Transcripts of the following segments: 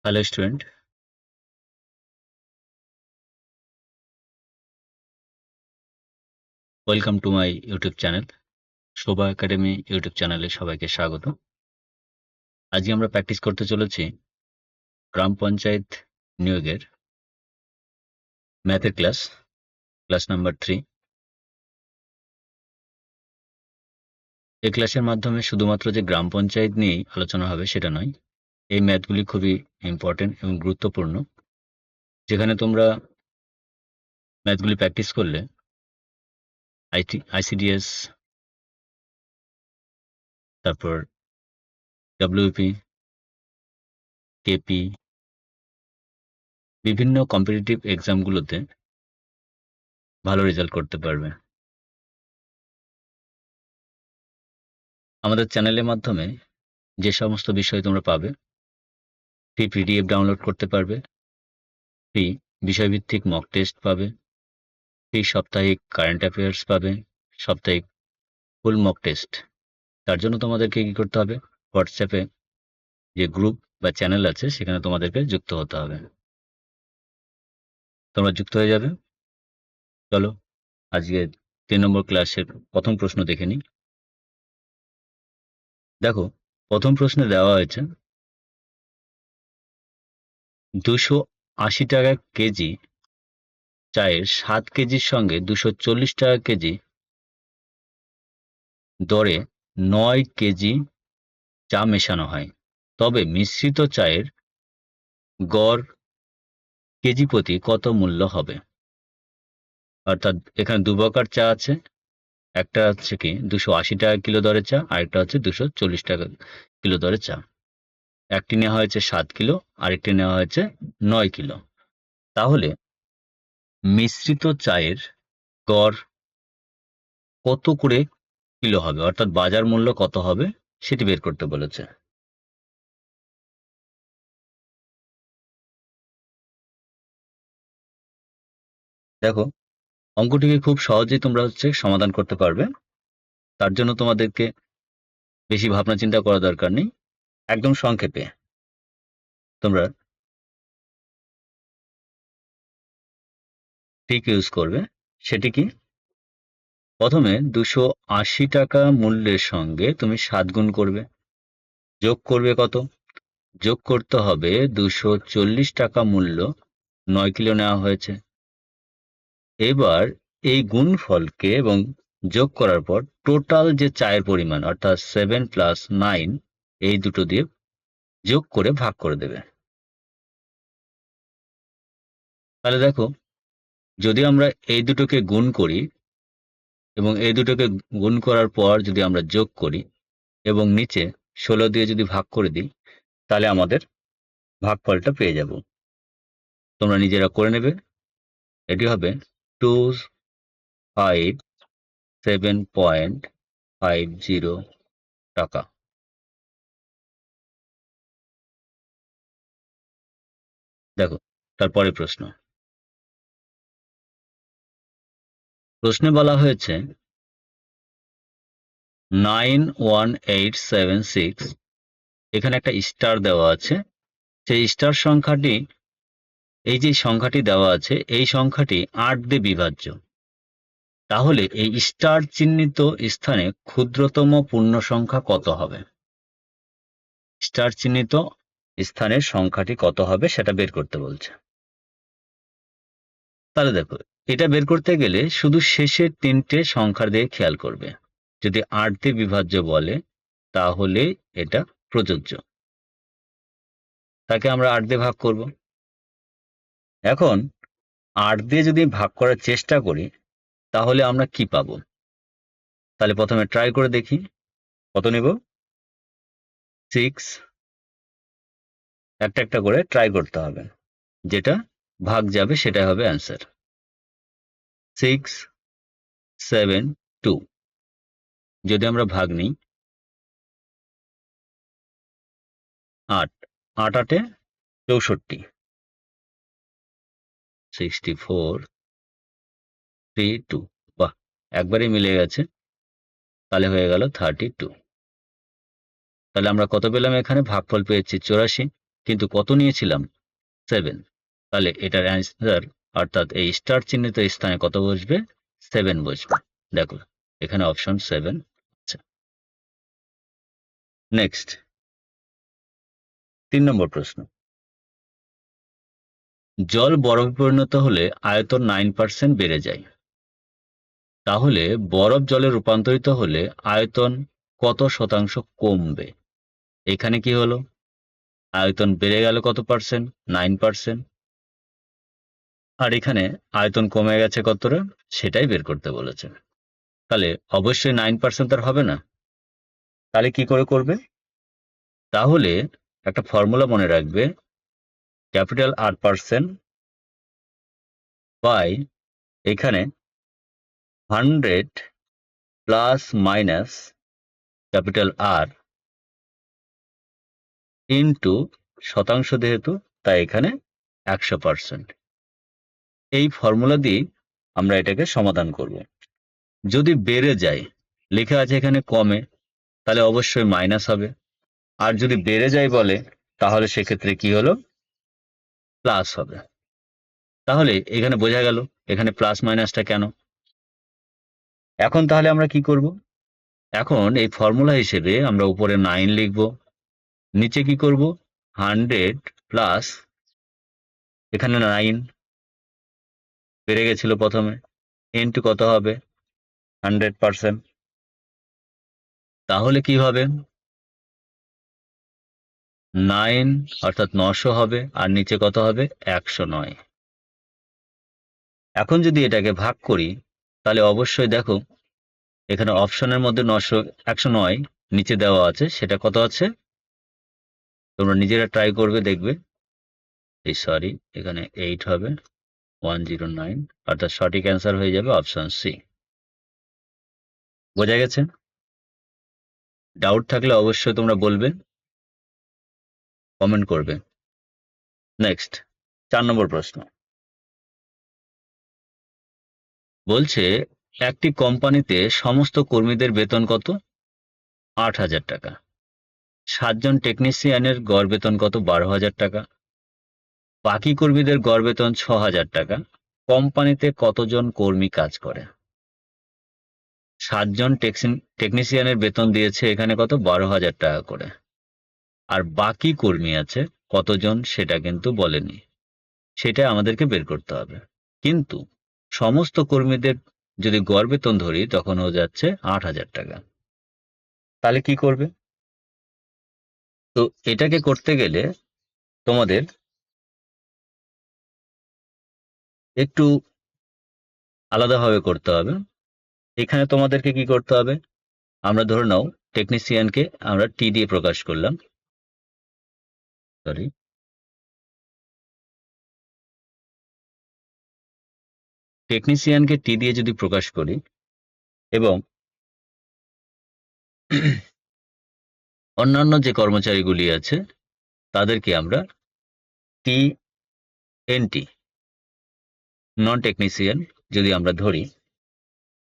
Hello student, welcome to my YouTube channel. Shobha academy YouTube চ্যানেলে সবাইকে স্বাগত। আজকে আমরা প্র্যাকটিস করতে চলেছি গ্রাম পঞ্চায়েত নিয়োগের ম্যাথের ক্লাস নাম্বার 3। এই ক্লাসের মাধ্যমে শুধুমাত্র যে গ্রাম পঞ্চায়েত নিয়েই আলোচনা হবে সেটা নয়, এই ম্যাথগুলি খুবই ইম্পর্টেন্ট এবং গুরুত্বপূর্ণ। যেখানে তোমরা ম্যাথগুলি প্র্যাকটিস করলে ICDS, তারপর WP, KP, বিভিন্ন কম্পিটিটিভ এক্সামগুলোতে ভালো রেজাল্ট করতে পারবে। আমাদের চ্যানেলের মাধ্যমে যে সমস্ত বিষয় তোমরা পাবে, ফ্রি PDF ডাউনলোড করতে পারবে, ফ্রি বিষয়ভিত্তিক মক টেস্ট পাবে, ফ্রি সাপ্তাহিক কারেন্ট অ্যাফেয়ার্স পাবে, সাপ্তাহিক ফুল মক টেস্ট। তার জন্য তোমাদেরকে কি করতে হবে, হোয়াটসঅ্যাপে যে গ্রুপ বা চ্যানেল আছে সেখানে তোমাদেরকে যুক্ত হতে হবে। তোমরা যুক্ত হয়ে যাবে। চলো আজকে 3 নম্বর ক্লাসের প্রথম প্রশ্ন দেখে নিই। দেখো, প্রথম প্রশ্নে দেওয়া হয়েছে 280 টাকা কেজি চায়ের 7 কেজির সঙ্গে 240 টাকা কেজি দরে 9 কেজি চা মেশানো হয়, তবে মিশ্রিত চায়ের গড় কেজি প্রতি কত মূল্য হবে? অর্থাৎ এখানে দু প্রকার চা আছে, একটা হচ্ছে কি 280 টাকা কিলো দরে চা, আরেকটা হচ্ছে 240 টাকা কিলো দরে চা। একটি নেওয়া হয়েছে 7 কিলো, আরেকটি নেওয়া হয়েছে 9 কিলো। তাহলে মিশ্রিত চায়ের গড় কত করে কিলো হবে, অর্থাৎ বাজার মূল্য কত হবে সেটি বের করতে বলেছে। দেখো, অঙ্কটিকে খুব সহজেই তোমরা সমাধান করতে পারবে। তার জন্য তোমাদেরকে বেশি ভাবনা চিন্তা করা দরকার নেই। একদম সংক্ষেপে তোমরা ট্রিক ইউজ করবে। সেটি কি, প্রথমে 280 টাকা মূল্যের সঙ্গে তুমি 7 গুণ করবে, যোগ করবে কত, যোগ করতে হবে 240 টাকা মূল্য, 9 কিলো নেওয়া হয়েছে। এবার এই গুণফলকে এবং যোগ করার পর টোটাল যে চায়ের পরিমাণ অর্থাৎ 7 + 9 এই দুটো দিয়ে যোগ করে ভাগ করে দেবে। তাহলে দেখো, যদি আমরা এই দুটোকে গুণ করি এবং এই দুটোকে গুণ করার পর যদি আমরা যোগ করি এবং নিচে 16 দিয়ে যদি ভাগ করে দিই, তাহলে আমাদের ভাগফলটা পেয়ে যাব। তোমরা নিজেরা করে নেবে। এটি হবে 257.50 টাকা। দেখো, তারপরে প্রশ্নে বলা হয়েছে 91876, এখানে একটা স্টার দেওয়া আছে। সেই স্টার সংখ্যাটি, এই যে সংখ্যাটি দেওয়া আছে এই সংখ্যাটি 8 দিয়ে বিভাজ্য। তাহলে এই স্টার চিহ্নিত স্থানে ক্ষুদ্রতম পূর্ণ সংখ্যা কত হবে? স্টার চিহ্নিত স্থানের সংখ্যাটি কত হবে সেটা বের করতে বলছে। তাহলে দেখো, এটা বের করতে গেলে শুধু শেষের 3টে সংখ্যার দিকে খেয়াল করবে। যদি 8 দিয়ে বিভাজ্য বলে তাহলে এটা প্রযোজ্য, তাকে আমরা 8 দিয়ে ভাগ করব। এখন 8 দিয়ে যদি ভাগ করার চেষ্টা করি তাহলে আমরা কি পাবো? তাহলে প্রথমে ট্রাই করে দেখি, কত নেব? 6। একটা একটা করে ট্রাই করতে হবে, যেটা ভাগ যাবে সেটাই হবে অ্যান্সার। 6, 7, 2 যদি আমরা ভাগ নিই, 8, 8 8 64, 64, 3, 2। বাহ, একবারেই মিলে গেছে। তাহলে হয়ে গেল 32। তাহলে আমরা কত পেলাম? এখানে ভাগফল পেয়েছি 84, কিন্তু কত নিয়েছিলাম 7, তাহলে এটার অ্যান্সার অর্থাৎ এই স্টার চিহ্নিত স্থানে কত বসবে 7 বসবে। দেখো এখানে অপশন 7। আচ্ছা, নেক্সট 3 নম্বর প্রশ্ন, জল বরফে পরিণত হলে আয়তন 9% বেড়ে যায়, তাহলে বরফ জলে রূপান্তরিত হলে আয়তন কত শতাংশ কমবে? এখানে কি হলো, আয়তন বেড়ে গেল কত পার্সেন্ট, 9%, আর এখানে আয়তন কমে গেছে কতটা, সেটাই বের করতে বলেছে। তাহলে অবশ্যই 9% তার হবে না, তাহলে কি করে করবে? তাহলে একটা ফর্মুলা মনে রাখবে, ক্যাপিটাল R% বাই এখানে 100 plus minus capital R into শতাংশ, যেহেতু তাই এখানে 100%। এই ফর্মুলা দিয়ে আমরা এটাকে সমাধান করব। যদি বেড়ে যায়, লেখা আছে এখানে কমে, তাহলে অবশ্যই মাইনাস হবে, আর যদি বেড়ে যায় বলে তাহলে সেক্ষেত্রে কি হলো, প্লাস হবে। তাহলে এখানে বোঝা গেল এখানে প্লাস মাইনাসটা কেন। এখন তাহলে আমরা কি করব, এখন এই ফর্মুলা হিসেবে আমরা উপরে 9 লিখব, নিচে কি করব 100 প্লাস এখানে 9 বেড়ে গেছিল প্রথমে, ইন্টু কত হবে 100%, তাহলে কি হবে 9 অর্থাৎ 900 হবে, আর নিচে কত হবে 109। এখন যদি এটাকে ভাগ করি তাহলে অবশ্যই দেখো এখানে অপশনের মধ্যে 109 নিচে দেওয়া আছে, সেটা কত আছে তোমরা নিজেরা ট্রাই করবে দেখবে। এই সরি, এখানে 8 হবে, 109, অর্থাৎ সঠিক অ্যান্সার হয়ে যাবে অপশন সি। বোঝা গেছে? ডাউট থাকলে অবশ্যই তোমরা বলবে, কমেন্ট করবে। নেক্সট 4 নম্বর প্রশ্ন বলছে, একটি কোম্পানিতে সমস্ত কর্মীদের বেতন কত? 8,000 টাকা। 7 জন টেকনিশিয়ানের গড় বেতন কত? 12,000 টাকা। বাকি কর্মীদের গড় বেতন 6,000 টাকা। কোম্পানিতে কতজন কর্মী কাজ করে? 7 জন টেকনিশিয়ানের বেতন দিয়েছে এখানে কত? 12,000 টাকা করে। আর বাকি কর্মী আছে কতজন সেটা কিন্তু বলেনি, সেটা আমাদেরকে বের করতে হবে। কিন্তু সমস্ত কর্মীদের যদি গড় বেতন ধরি তখন হয়ে যাচ্ছে 8,000 টাকা। তাহলে কি করবে? তো এটাকে করতে গেলে তোমাদের একটু আলাদাভাবে করতে হবে। এখানে তোমাদেরকে কি করতে হবে, আমরা ধরে নাও টেকনিশিয়ানকে আমরা টি দিয়ে প্রকাশ করলাম, সরি, টেকনিশিয়ানকে টি দিয়ে যদি প্রকাশ করি এবং অন্যান্য যে কর্মচারীগুলি আছে তাদেরকে আমরা টি এনটি নন টেকনিশিয়ান যদি আমরা ধরি,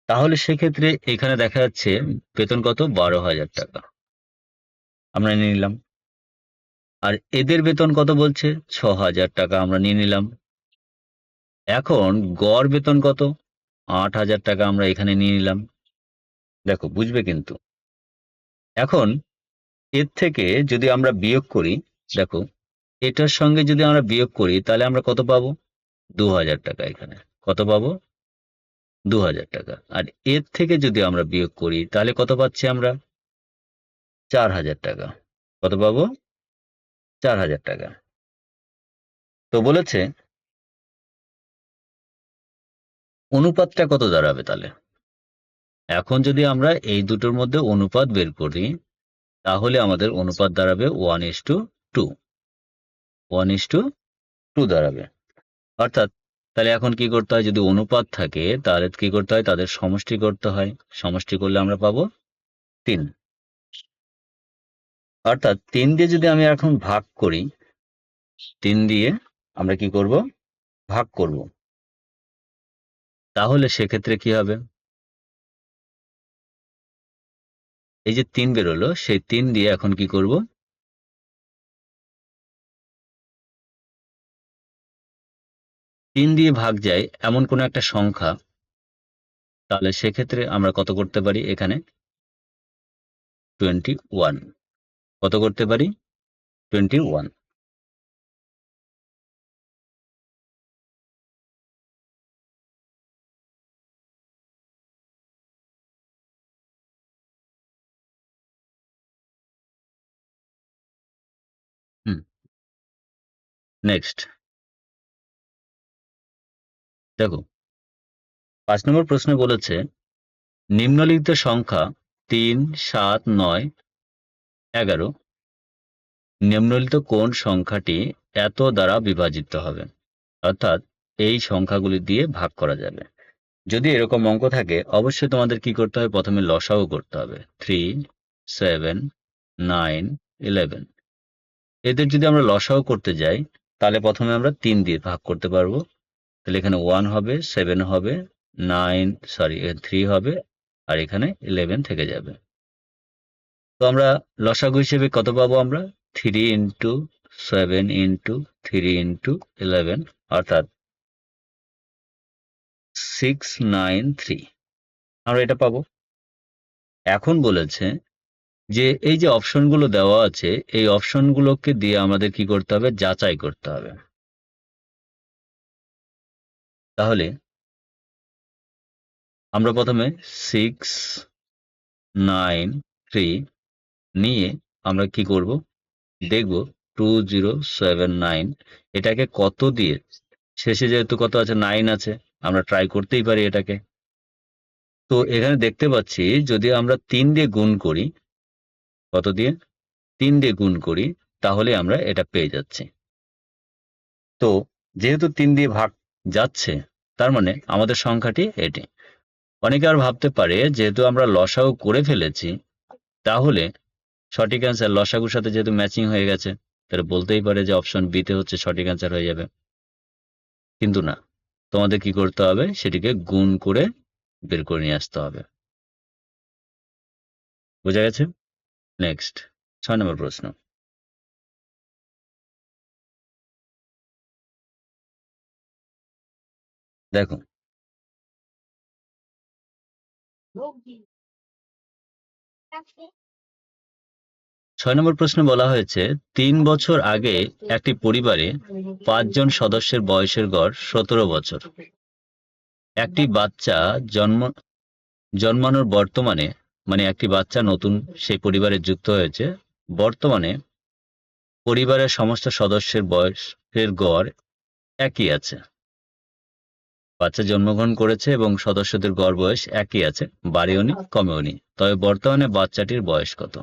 তাহলে সেক্ষেত্রে এখানে দেখা যাচ্ছে বেতন কত? 12,000 টাকা আমরা নিয়ে নিলাম। আর এদের বেতন কত বলছে? 6,000 টাকা আমরা নিয়ে নিলাম। এখন গড় বেতন কত? 8,000 টাকা আমরা এখানে নিয়ে নিলাম। দেখো বুঝবে কিন্তু। এখন এর থেকে যদি আমরা বিয়োগ করি, দেখো এটার সঙ্গে যদি আমরা বিয়োগ করি তাহলে আমরা কত পাবো? 2,000 টাকা। এখানে কত পাবো? 2,000 টাকা। আর এর থেকে যদি আমরা বিয়োগ করি তাহলে কত পাচ্ছি আমরা? 4,000 টাকা। কত পাবো? 4,000 টাকা। তো বলেছে অনুপাতটা কত দাঁড়াবে তাহলে? এখন যদি আমরা এই দুটোর মধ্যে অনুপাত বের করি তাহলে আমাদের অনুপাত দাঁড়াবে 1:2, 1:2 দাঁড়াবে। অর্থাৎ তাহলে এখন কি করতে হয়, যদি অনুপাত থাকে তাহলে কি করতে হয়, তাদের সমষ্টি করতে হয়। সমষ্টি করলে আমরা পাবো 3। অর্থাৎ 3 দিয়ে যদি আমি এখন ভাগ করি, 3 দিয়ে আমরা কি করব? ভাগ করব। তাহলে সেক্ষেত্রে কি হবে, এই যে 3 বেরোলো, সেই 3 দিয়ে এখন কি করব? 3 দিয়ে ভাগ যায় এমন কোনো একটা সংখ্যা, তাহলে সেক্ষেত্রে আমরা কত করতে পারি? এখানে 21 কত করতে পারি? 21। নেক্সট দেখো, 5 নম্বর প্রশ্নে বলেছে নিম্নলিখিত সংখ্যা 3, 7, 9, 11 নিম্নলিখিত কোন সংখ্যাটি এত দ্বারা বিভাজিত হবে? অর্থাৎ এই সংখ্যাগুলি দিয়ে ভাগ করা যাবে। যদি এরকম অঙ্ক থাকে অবশ্যই তোমাদের কি করতে হবে? প্রথমে লসাগু করতে হবে। 3, 7, 9, 11 এদের যদি আমরা লসাগু করতে যাই তাহলে প্রথমে আমরা 3 দিয়ে ভাগ করতে পারবো। তাহলে এখানে 1 হবে, 7 হবে, 3 হবে, আর এখানে 11 থেকে যাবে। তো আমরা লসাগু হিসেবে কত পাবো? আমরা 3 ইন্টু 7 ইন্টু 3 ইন্টু 11 অর্থাৎ 693 আমরা এটা পাবো। এখন বলেছে যে এই যে অপশনগুলো দেওয়া আছে এই অপশনগুলোকে দিয়ে আমাদের কি করতে হবে? যাচাই করতে হবে। তাহলে আমরা প্রথমে 693 নিয়ে আমরা কি করব? দেখব 2079 এটাকে কত দিয়ে, শেষে যেহেতু কত আছে? 9 আছে, আমরা ট্রাই করতেই পারি এটাকে। তো এখানে দেখতে পাচ্ছি যদি আমরা 3 দিয়ে গুণ করি, কত দিয়ে? 3 দিয়ে গুণ করি, তাহলে আমরা এটা পেয়ে যাচ্ছি। তো যেহেতু 3 দিয়ে ভাগ যাচ্ছে তার মানে আমাদের সংখ্যাটি এটি। অনেকে আর ভাবতে পারে যেহেতু আমরা লসাগু করে ফেলেছি তাহলে সঠিক অ্যান্সার লসাগুর সাথে যেহেতু ম্যাচিং হয়ে গেছে তাহলে বলতেই পারে যে অপশন বি তে হচ্ছে সঠিক অ্যান্সার হয়ে যাবে। কিন্তু না, তোমাদের কি করতে হবে? সেটিকে গুণ করে বের করে নিয়ে আসতে হবে। বোঝা গেছে? নেক্সট 6 নম্বর প্রশ্ন দেখো, 6 নম্বর প্রশ্নে বলা হয়েছে 3 বছর আগে একটি পরিবারে 5 জন সদস্যের বয়সের গড় 17 বছর। একটি বাচ্চা জন্মানোর বর্তমানে, মানে একটি বাচ্চা নতুন সেই পরিবারে যুক্ত হয়েছে, বর্তমানে পরিবারের সমস্ত সদস্যের বয়সের গড় একই আছে। বাচ্চা জন্মগ্রহণ করেছে এবং সদস্যদের গড় বয়স একই আছে, বাড়েওনি কমেওনি। তবে বর্তমানে বাচ্চাটির বয়স কত?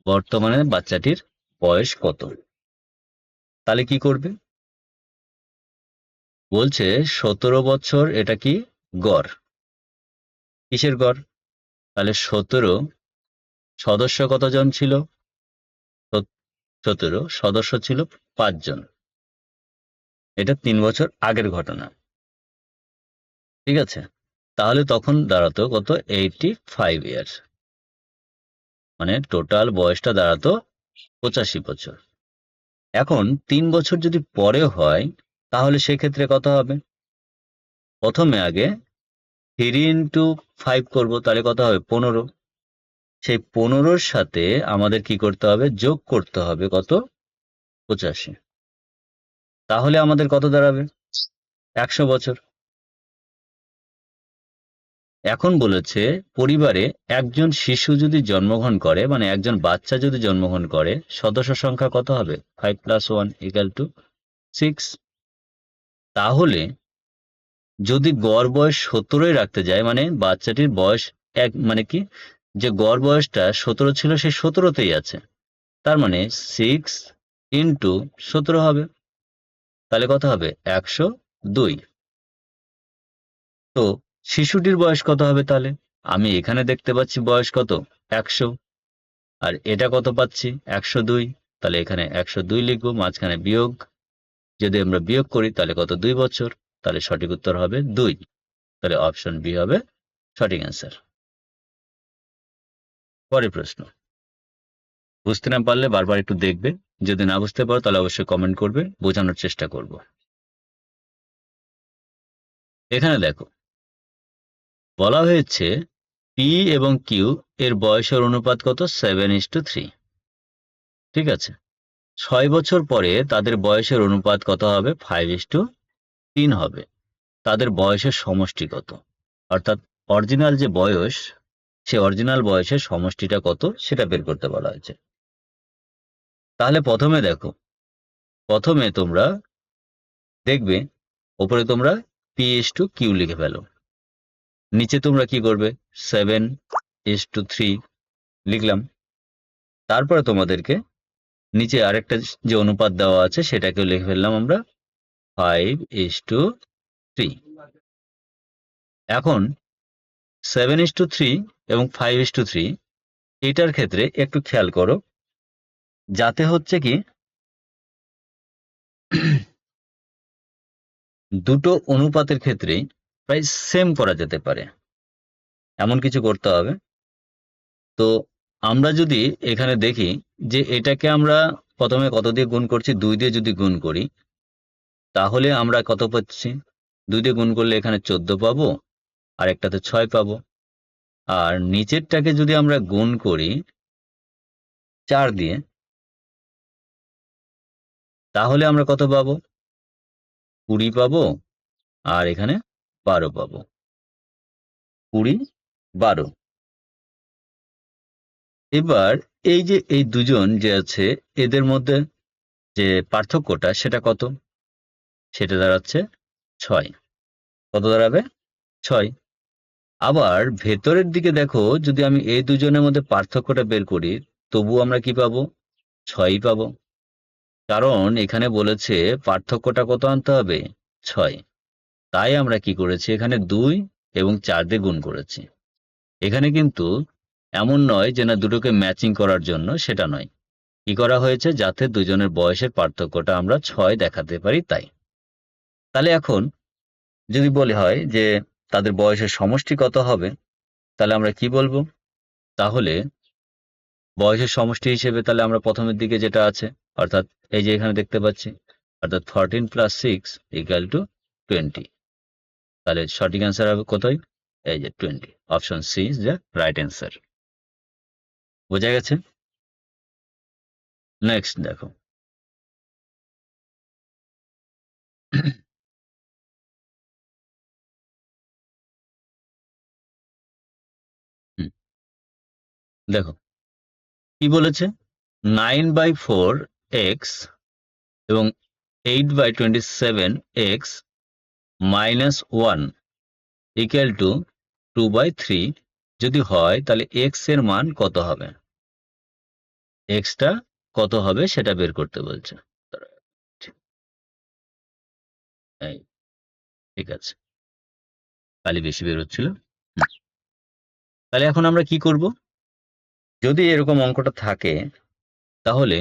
বর্তমানে বাচ্চাটির বয়স কত? তাহলে কি করবে? বলছে 17 বছর, এটা কি গড়? কিসের গড়? তাহলে 17 সদস্য কতজন ছিল? 17 সদস্য ছিল 5 জন। এটা 3 বছর আগের ঘটনা, ঠিক আছে? তাহলে তখন দাঁড়াতো কত? 85 ইয়ার্স, মানে টোটাল বয়সটা দাঁড়াতো 85 বছর। এখন 3 বছর যদি পরে হয় তাহলে সেক্ষেত্রে কত হবে? প্রথমে আগে 3 ইন্টু 5 করবো, তাহলে কত হবে? 15। সেই 15-র সাথে আমাদের কি করতে হবে? যোগ করতে হবে কত? 85। তাহলে আমাদের কত দাঁড়াবে? 100 বছর। এখন বলেছে পরিবারে একজন শিশু যদি জন্মগ্রহণ করে, মানে একজন বাচ্চা যদি জন্মগ্রহণ করে, সদস্য সংখ্যা কত হবে? 5 + 1 = 6। তাহলে যদি গড় বয়স 17 রাখতে যায়, মানে বাচ্চাটির বয়স এক, মানে কি, যে গড় বয়সটা 17 ছিল সেই 17তেই আছে, তার মানে 6 ইন্টু 17 হবে। তাহলে কত হবে? 102। তো শিশুটির বয়স কত হবে তাহলে? আমি এখানে দেখতে পাচ্ছি বয়স কত? 100, আর এটা কত পাচ্ছি? 102। তাহলে এখানে 102 লিখবো, মাঝখানে বিয়োগ। যদি আমরা বিয়োগ করি তাহলে কত? 2 বছর। তাহলে সঠিক উত্তর হবে 2। তাহলে অপশন বি হবে সঠিক অ্যান্সার। পরের প্রশ্ন, বুঝতে না পারলে বারবার একটু দেখবে, যদি না বুঝতে পারো তাহলে অবশ্যই কমেন্ট করবে, বোঝানোর চেষ্টা করব। এখানে দেখো বলা হয়েছে পি এবং কিউ এর বয়সের অনুপাত কত 7:3। ঠিক আছে, 6 বছর পরে তাদের বয়সের অনুপাত কত হবে 5:3 হবে। তাদের বয়সের সমষ্টি কত, অর্থাৎ অরিজিনাল যে বয়স সে অরিজিনাল বয়সের সমষ্টিটা কত সেটা বের করতে বলা হয়েছে। তাহলে প্রথমে দেখো, প্রথমে তোমরা দেখবে উপরে তোমরা P/Q লিখে ফেলো, নিচে তোমরা কি করবে 7:3 লিখলাম। তারপরে তোমাদেরকে নিচে আরেকটা যে অনুপাত দেওয়া আছে সেটাকেও লিখে ফেললাম আমরা 5:3। এখন 7:3 এবং 5:3 এটার ক্ষেত্রে একটু খেয়াল করো, যাতে হচ্ছে কি দুটো অনুপাতের ক্ষেত্রেই প্রায় সেম করা যেতে পারে এমন কিছু করতে হবে। তো আমরা যদি এখানে দেখি যে এটাকে আমরা প্রথমে কত দিয়ে গুণ করছি, 2 দিয়ে যদি গুণ করি তাহলে আমরা কত পাচ্ছি, 2 দিয়ে গুণ করলে এখানে 14 পাবো আর একটাতে 6 পাবো। আর নিচেরটাকে যদি আমরা গুণ করি 4 দিয়ে তাহলে আমরা কত পাবো 20 পাবো আর এখানে 12 পাবো, 20 12। এবার এই যে এই দুজন যে আছে এদের মধ্যে যে পার্থক্যটা সেটা কত, সেটা দাঁড়াচ্ছে 6। কত দাঁড়াবে 6। আবার ভেতরের দিকে দেখো, যদি আমি এই দুজনের মধ্যে পার্থক্যটা বের করি তবু আমরা কি পাবো 6ই পাবো, কারণ এখানে বলেছে পার্থক্যটা কত আনতে হবে 6। তাই আমরা কি করেছি এখানে 2 এবং 4 দিয়ে গুণ করেছি। এখানে কিন্তু এমন নয় যে না দুটোকে ম্যাচিং করার জন্য, সেটা নয়, কি করা হয়েছে যাতে দুজনের বয়সের পার্থক্যটা আমরা 6 দেখাতে পারি তাই। তাহলে এখন যদি বলে হয় যে তাদের বয়সের সমষ্টি কত হবে, তাহলে আমরা কি বলবো, তাহলে বয়সের সমষ্টি হিসেবে তাহলে আমরা প্রথমের দিকে যেটা আছে অর্থাৎ এই যে এখানে দেখতে পাচ্ছি অর্থাৎ 14 + 6 = 20। তাহলে সঠিক অ্যান্সার হবে কতই, এই যে 20। Option C is the right answer. বোঝা গেছে? নেক্সট দেখো, দেখো কি বলেছে 9/4x এবং 8/27x - 1 = 2/3 যদি হয় তাহলে x এর মান কত হবে, এক্সটা কত হবে সেটা বের করতে বলছে। এই, ঠিক আছে, কালি বেশি বের হচ্ছিল। তাহলে এখন আমরা কি করব, যদি এরকম অঙ্কটা থাকে তাহলে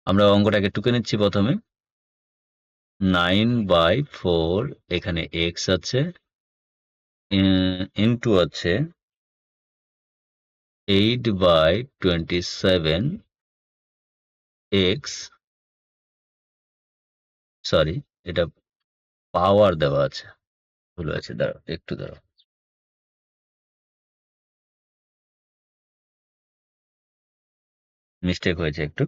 আমরা অঙ্কটাকে টুকে নিচ্ছি। প্রথমে 9/4 এখানে x আছে, ইনটু আছে 8/27x, সরি এটা পাওয়ার দেওয়া আছে, ভুল আছে, দাঁড়াও একটু দাঁড়াও, মিস্টেক হয়েছে একটু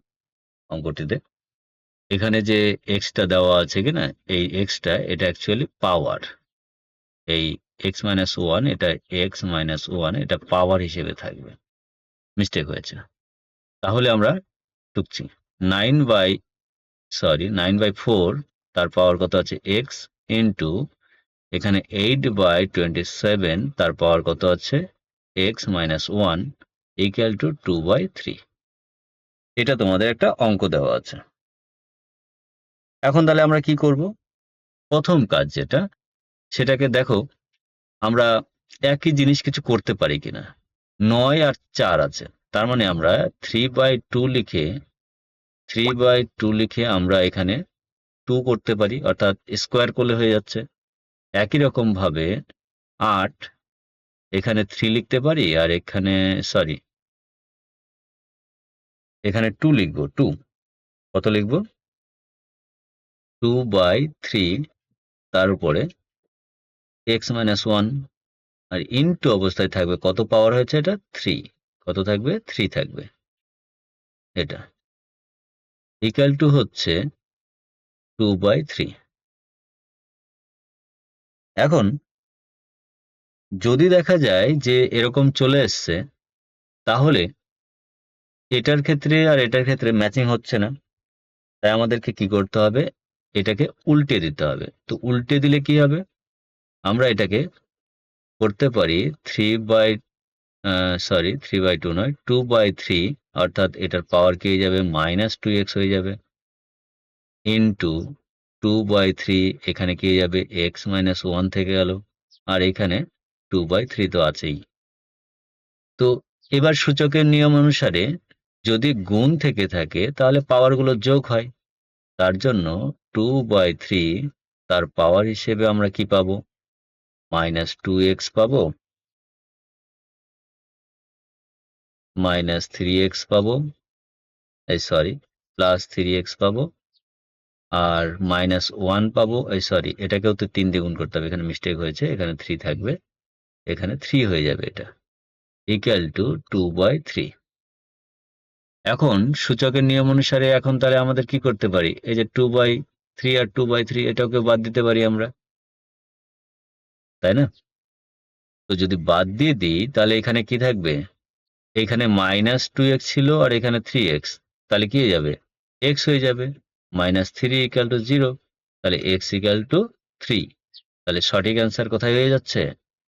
অঙ্কটিতে। এখানে যে এক্সটা দেওয়া আছে কিনা, এই এক্সটা এটা অ্যাকচুয়ালি পাওয়ার, এই x-1 এটা x-1 এটা পাওয়ার হিসেবে থাকবে, মিস্টেক হয়েছে। তাহলে আমরা টুকছি 9/4 তার পাওয়ার কত আছে x ইন্টু এখানে 8/27 তার পাওয়ার কত আছে x-1 = 2/3। এটা তোমাদের একটা অঙ্ক দেওয়া আছে। এখন তাহলে আমরা কি করব, প্রথম কাজ যেটা সেটাকে দেখো আমরা একই জিনিস কিছু করতে পারি কিনা। 9 আর 4 আছে, তার মানে আমরা 3/2 লিখে আমরা এখানে 2 করতে পারি, অর্থাৎ স্কোয়ার করলে হয়ে যাচ্ছে। একই রকম ভাবে 8 এখানে 3 লিখতে পারি আর এখানে সরি এখানে 2 লিখবো। 2 কত লিখবো 2/3 তার উপরে এক্স মাইনাস ওয়ান, আর ইনটু অবস্থায় থাকবে কত পাওয়ার হয়েছে এটা 3, কত থাকবে 3 থাকবে, এটা ইকুয়াল টু হচ্ছে 2/3। এখন যদি দেখা যায় যে এরকম চলে এসছে, তাহলে এটার ক্ষেত্রে আর এটার ক্ষেত্রে ম্যাচিং হচ্ছে না, তাই আমাদেরকে কি করতে হবে, এটাকে উল্টে দিতে হবে। তো উল্টে দিলে কি হবে, আমরা এটাকে করতে পারি 3/2 নয় 2/3, অর্থাৎ এটার পাওয়ার কি হয়ে যাবে -2x হয়ে যাবে, ইন্টু 2/3, এখানে কি হয়ে যাবে x মাইনাস 1 থেকে গেল, আর এখানে 2/3 তো আছেই। তো এবার সূচকের নিয়ম অনুসারে যদি গুণ থেকে থাকে তাহলে পাওয়ারগুলো যোগ হয়, তার জন্য 2/3 তার পাওয়ার হিসেবে আমরা কি পাবো, -2x পাবো, -3x পাবো, +3x পাবো, আর -1 পাবো, এটাকেও তো 3 দিয়ে গুণ করতে হবে, এখানে মিস্টেক হয়েছে, এখানে 3 থাকবে, এখানে 3 হয়ে যাবে, এটা ইকুয়াল টু 2/3। এখন সূচকের নিয়ম অনুসারে এখন তাহলে আমাদের কি করতে পারি, এই যে 2/3 আর 2/3 এটাকে বাদ দিতে পারি আমরা, তাই না? তো যদি বাদ দিয়ে দিই তাহলে এখানে কি থাকবে, এখানে -2x ছিল আর এখানে 3x, তাহলে কি হয়ে যাবে, x হয়ে যাবে, -3 = 0, তাহলে x = 3। তাহলে সঠিক অ্যান্সার কোথায় হয়ে যাচ্ছে,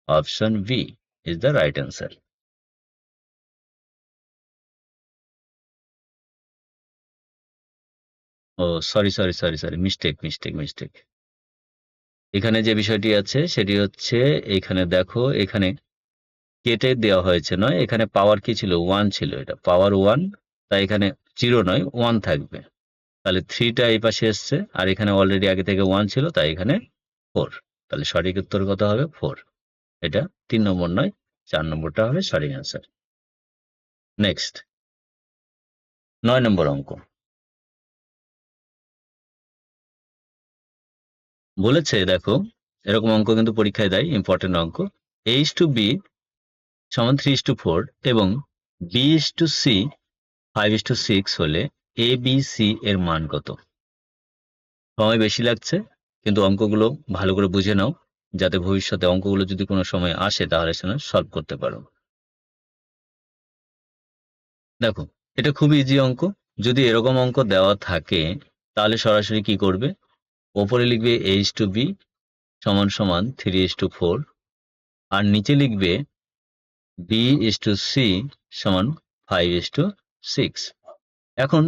option B is the right answer. Oh sorry, mistake. এখানে যে বিষয়টি আছে সেটি হচ্ছে, এখানে দেখো, এখানে কেটে দেওয়া হয়েছে নয়, এখানে পাওয়ার কি ছিল 1 ছিল, এটা পাওয়ার 1, তাই এখানে 0 নয় 1 থাকবে, তাহলে 3টা এই পাশে এসছে, আর এখানে অলরেডি আগে থেকে 1 ছিল, তাই এখানে 4। তাহলে সঠিক উত্তর কত হবে, 4। এটা 3 নম্বর নয়, 4 নম্বরটা হবে সঠিক অ্যান্সার। নেক্সট 9 নম্বর অঙ্ক বলেছে, দেখো এরকম অঙ্ক কিন্তু পরীক্ষায় দেয়, ইম্পর্টেন্ট অঙ্ক। a/b = 3:4 এবং b/c 5:6 হলে abc এর মান কত? সময় বেশি লাগছে, কিন্তু অঙ্কগুলো ভালো করে বুঝে নাও, যাতে ভবিষ্যতে অঙ্কগুলো যদি কোনো সময় আসে তাহলে সেটা সলভ করতে পারো। দেখো এটা খুবই ইজি অঙ্ক। যদি এরকম অঙ্ক দেওয়া থাকে তাহলে সরাসরি কি করবে, ওপরে লিখবে a/b = 3:4, আর নিচে লিখবে b/c = 5:6। এখন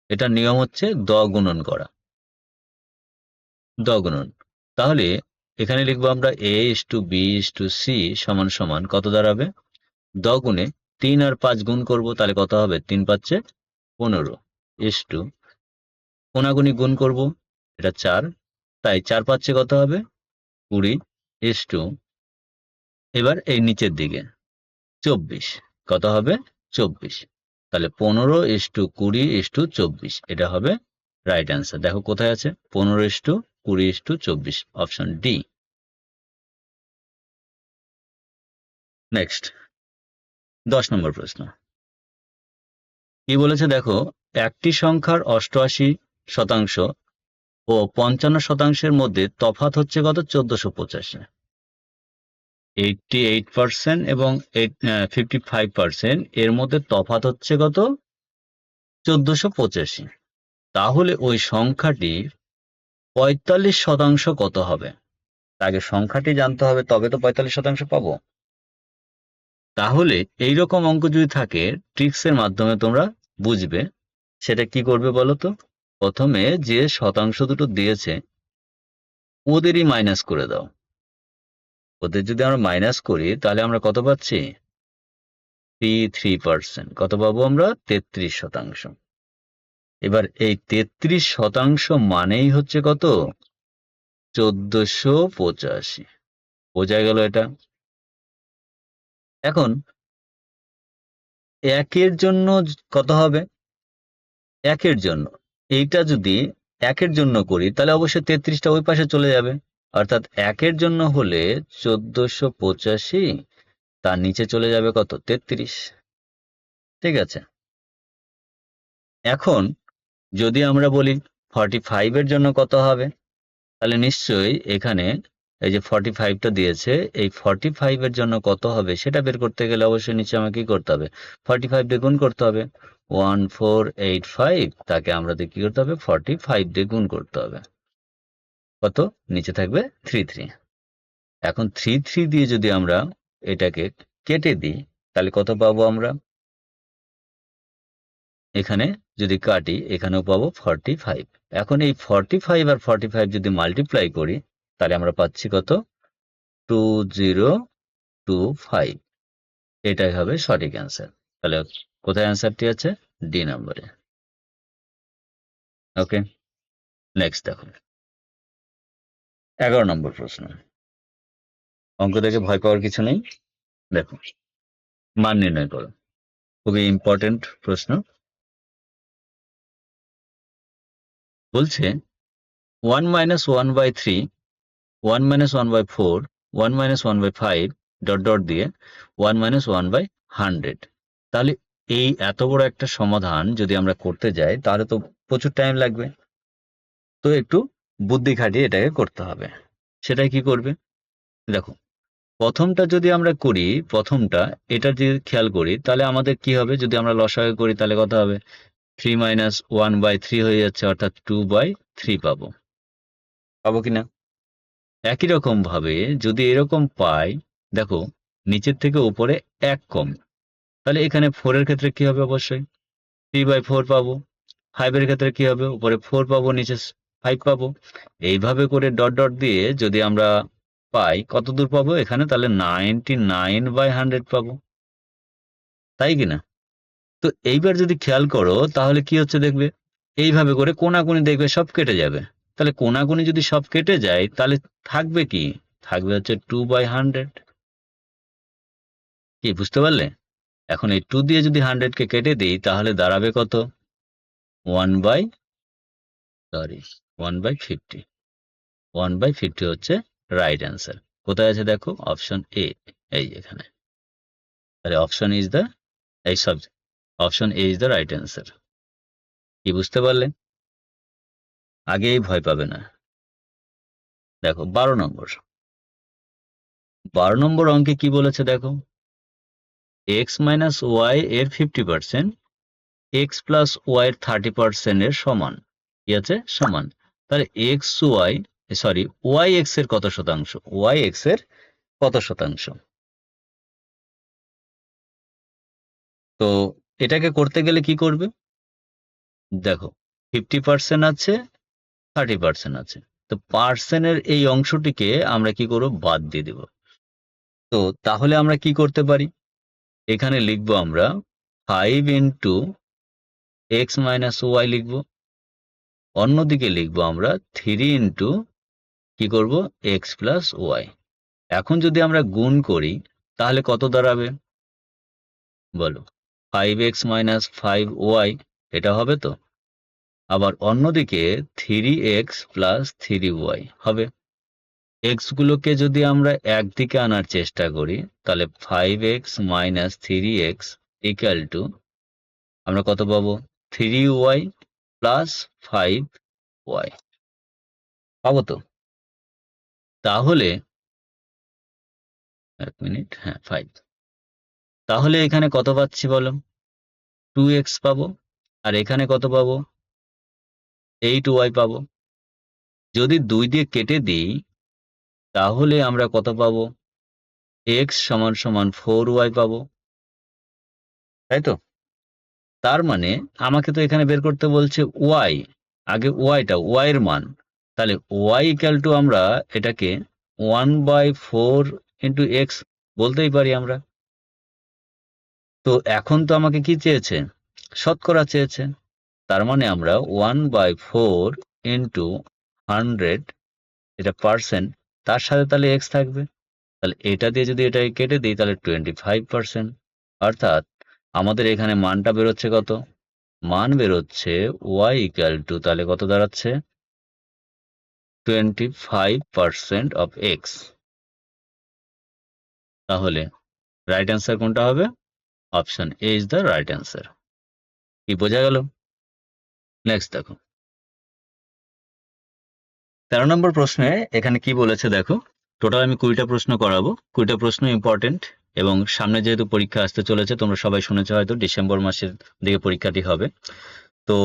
এটা নিয়ম হচ্ছে দ গুণন করা, দ গুণন। তাহলে এখানে লিখবো আমরা a/b/c = কত দাঁড়াবে, দ গুণে 3 আর 5 গুণ করব, তাহলে কত হবে, 3 × 5 = 15, ইস্টু কোনাগুনি গুণ করব, এটা 4, তাই 4 × 5 = কত হবে, 20, ইস্টু এবার এই নিচের দিকে 24, কত হবে 24, তাহলে 15:20:24, এটা হবে রাইট অ্যান্সার। দেখো কোথায় আছে, 15:20:24, অপশন ডি। নেক্সট 10 নম্বর প্রশ্ন কি বলেছে, দেখো একটি সংখ্যার 88% ও 55% মধ্যে তফাৎ হচ্ছে কত, 1485। 88% এবং 55% এর মধ্যে তফাৎ হচ্ছে কত, 1485। তাহলে ওই সংখ্যাটির 45% কত হবে? আগে সংখ্যাটি জানতে হবে, তবে তো 45% পাবো। তাহলে এইরকম অঙ্ক যদি থাকে, ট্রিক্সের মাধ্যমে তোমরা বুঝবে। সেটা কি করবে বলো তো, প্রথমে যে শতাংশ দুটো দিয়েছে ওদেরই মাইনাস করে দাও। ওদের যদি আমরা মাইনাস করি তাহলে আমরা কত পাচ্ছি, 3%। কত পাবো আমরা, 33%। এবার এই 33% মানেই হচ্ছে কত, 1485। বোঝা গেল এটা? এখন একের জন্য কত হবে, একের জন্য এইটা যদি একের জন্য করি তাহলে অবশ্যই 33টা ওই পাশে চলে যাবে, অর্থাৎ 1 এর জন্য হলে 1485, তার নিচে চলে যাবে কত? 33। ঠিক আছে, এখন যদি আমরা বলি 45 এর জন্য কত হবে, তাহলে নিশ্চয়ই এখানে এই যে 45টা দিয়েছে, এই 45 এর জন্য কত হবে সেটা বের করতে গেলে অবশ্যই নিচে আমাকে কি করতে হবে? 45 দিয়ে গুণ করতে হবে। 1485, তাকে আমরা কি করতে হবে? 45 দিয়ে গুণ করতে হবে। কত? নিচে থাকবে 33। এখন 33 দিয়ে যদি আমরা এটাকে কেটে দিই তাহলে কত পাবো আমরা? এখানে যদি কাটি এখানেও পাবো 45। এখন এই 45 আর 45 যদি মাল্টিপ্লাই করি তাহলে আমরা পাচ্ছি কত? 2025। এটাই হবে সঠিক অ্যান্সার। তাহলে কোথায় অ্যান্সারটি আছে? ডি নম্বরে। ওকে, নেক্সট দেখো 11 নম্বর প্রশ্ন। অঙ্ক দেখে ভয় পাওয়ার কিছু নেই। দেখো, মান নির্ণয় করো। খুবই ইম্পর্টেন্ট প্রশ্ন। বলছে 1 minus 1/3, 1 minus 1/4, 1 minus 1/5 dot dot দিয়ে 1 minus 1/100। তাহলে এই এত বড় একটা সমাধান যদি আমরা করতে যাই তাহলে তো প্রচুর টাইম লাগবে। তো একটু বুদ্ধি খাটিয়ে এটাকে করতে হবে। সেটাই কি করবে? দেখো, প্রথমটা যদি আমরা করি, প্রথমটা এটা যদি খেয়াল করি তাহলে আমাদের কি হবে? যদি আমরা লসাগু করি তাহলে কত হবে? 3 minus 1/3 হয়ে যাচ্ছে, অর্থাৎ 2/3 পাবো। পাবো কিনা? একই রকম ভাবে যদি এরকম পাই, দেখো নিচের থেকে উপরে 1 কম, তাহলে এখানে 4 এর ক্ষেত্রে কি হবে? অবশ্যই 3/4 পাবো। 5 এর ক্ষেত্রে কি হবে? উপরে 4 পাবো, নিচে 5 পাবো। এইভাবে করে ডট ডট দিয়ে যদি আমরা পাই, কত দূর পাবো এখানে? তাহলে 99/100 পাবো, তাই কিনা? তো এইবার যদি খেয়াল করো তাহলে কি হচ্ছে দেখবে, এইভাবে করে কোনাকুনি দেখবে সব কেটে যাবে। তাহলে কোনাকুনি যদি সব কেটে যায় তাহলে থাকবে কি? থাকবে হচ্ছে 2/100। কি বুঝতে পারলে? এখন এই 2 দিয়ে যদি 100 কে কেটে দিই তাহলে দাঁড়াবে কত? 1/50। 1/50 হচ্ছে রাইট অ্যান্সার। কোথায় আছে দেখো? অপশন এ, এই এখানে। তাহলে অপশন ইজ দ্য, এই সব, option A is the right answer. কি বুঝতে পারলে? আগেই ভয় পাবে না। দেখো 12 নম্বর। 12 নম্বর অঙ্কে কি বলেছে দেখো, এক্স মাইনাস ওয়াই এর 50% এক্স প্লাস ওয়াই এর 30% এর সমান। কি আছে? সমান। তাহলে ওয়াই এক্স এর কত শতাংশ? ওয়াই এক্স এর কত শতাংশ? তো এটাকে করতে গেলে কি করবে? দেখো 50% আছে, 30% আছে। তো পার্সেন্টের এই অংশটিকে আমরা কি করব? বাদ দিয়ে দেব। তো তাহলে আমরা কি করতে পারি? এখানে লিখবো আমরা 5 ইন্টু এক্স মাইনাস ওয়াই লিখবো। অন্যদিকে লিখবো আমরা 3 ইন্টু কি করব? X plus Y. এখন যদি আমরা গুণ করি তাহলে কত দাঁড়াবে বলো? 5x মাইনাস 5y, এটা হবে তো। আবার অন্যদিকে 3x প্লাস 3y হবে। এক্স গুলোকে যদি আমরা একদিকে আনার চেষ্টা করি তাহলে 5x minus 3x equal to আমরা কত পাবো? 3y প্লাস 5y পাবো তো। তাহলে 1 মিনিট, হ্যাঁ 5। তাহলে এখানে কত পাচ্ছি বলো? 2x পাবো। আর এখানে কত পাবো? 8y পাবো। যদি 2 দিয়ে কেটে দিই তাহলে আমরা কত পাবো? x সমান সমান 4y পাবো, তাই তো? তার মানে আমাকে তো এখানে বের করতে বলছে y, আগে y এর মান। তাহলে y ইকুয়াল টু আমরা এটাকে 1/4 ইন্টু এক্স বলতেই পারি আমরা। তো এখন তো আমাকে কি চেয়েছে? শতকরা চেয়েছে। তার মানে আমরা 1/4 ইন্টু 100, এটা পার্সেন্ট, তার সাথে তাহলে এক্স থাকবে। তাহলে এটা দিয়ে যদি এটাকে কেটে দিই তাহলে 25%। অর্থাৎ আমাদের এখানে মানটা বেরোচ্ছে কত? মান বেরোচ্ছে y ইকুয়াল টু, তাহলে কত দাঁড়াচ্ছে? 25% of x। তাহলে রাইট অ্যান্সার কোনটা হবে? Option A is the right answer. কি বোঝা গেল? নেক্সট দেখো 13 নম্বর প্রশ্নে এখানে কি বলেছে দেখো। টোটাল আমি 20টা প্রশ্ন করাবো। 20টা প্রশ্ন ইম্পর্টেন্ট, এবং সামনে যেহেতু পরীক্ষা আসতে চলেছে, তোমরা সবাই শুনেছো হয়তো ডিসেম্বর মাসের দিকে পরীক্ষাটি হবে। তো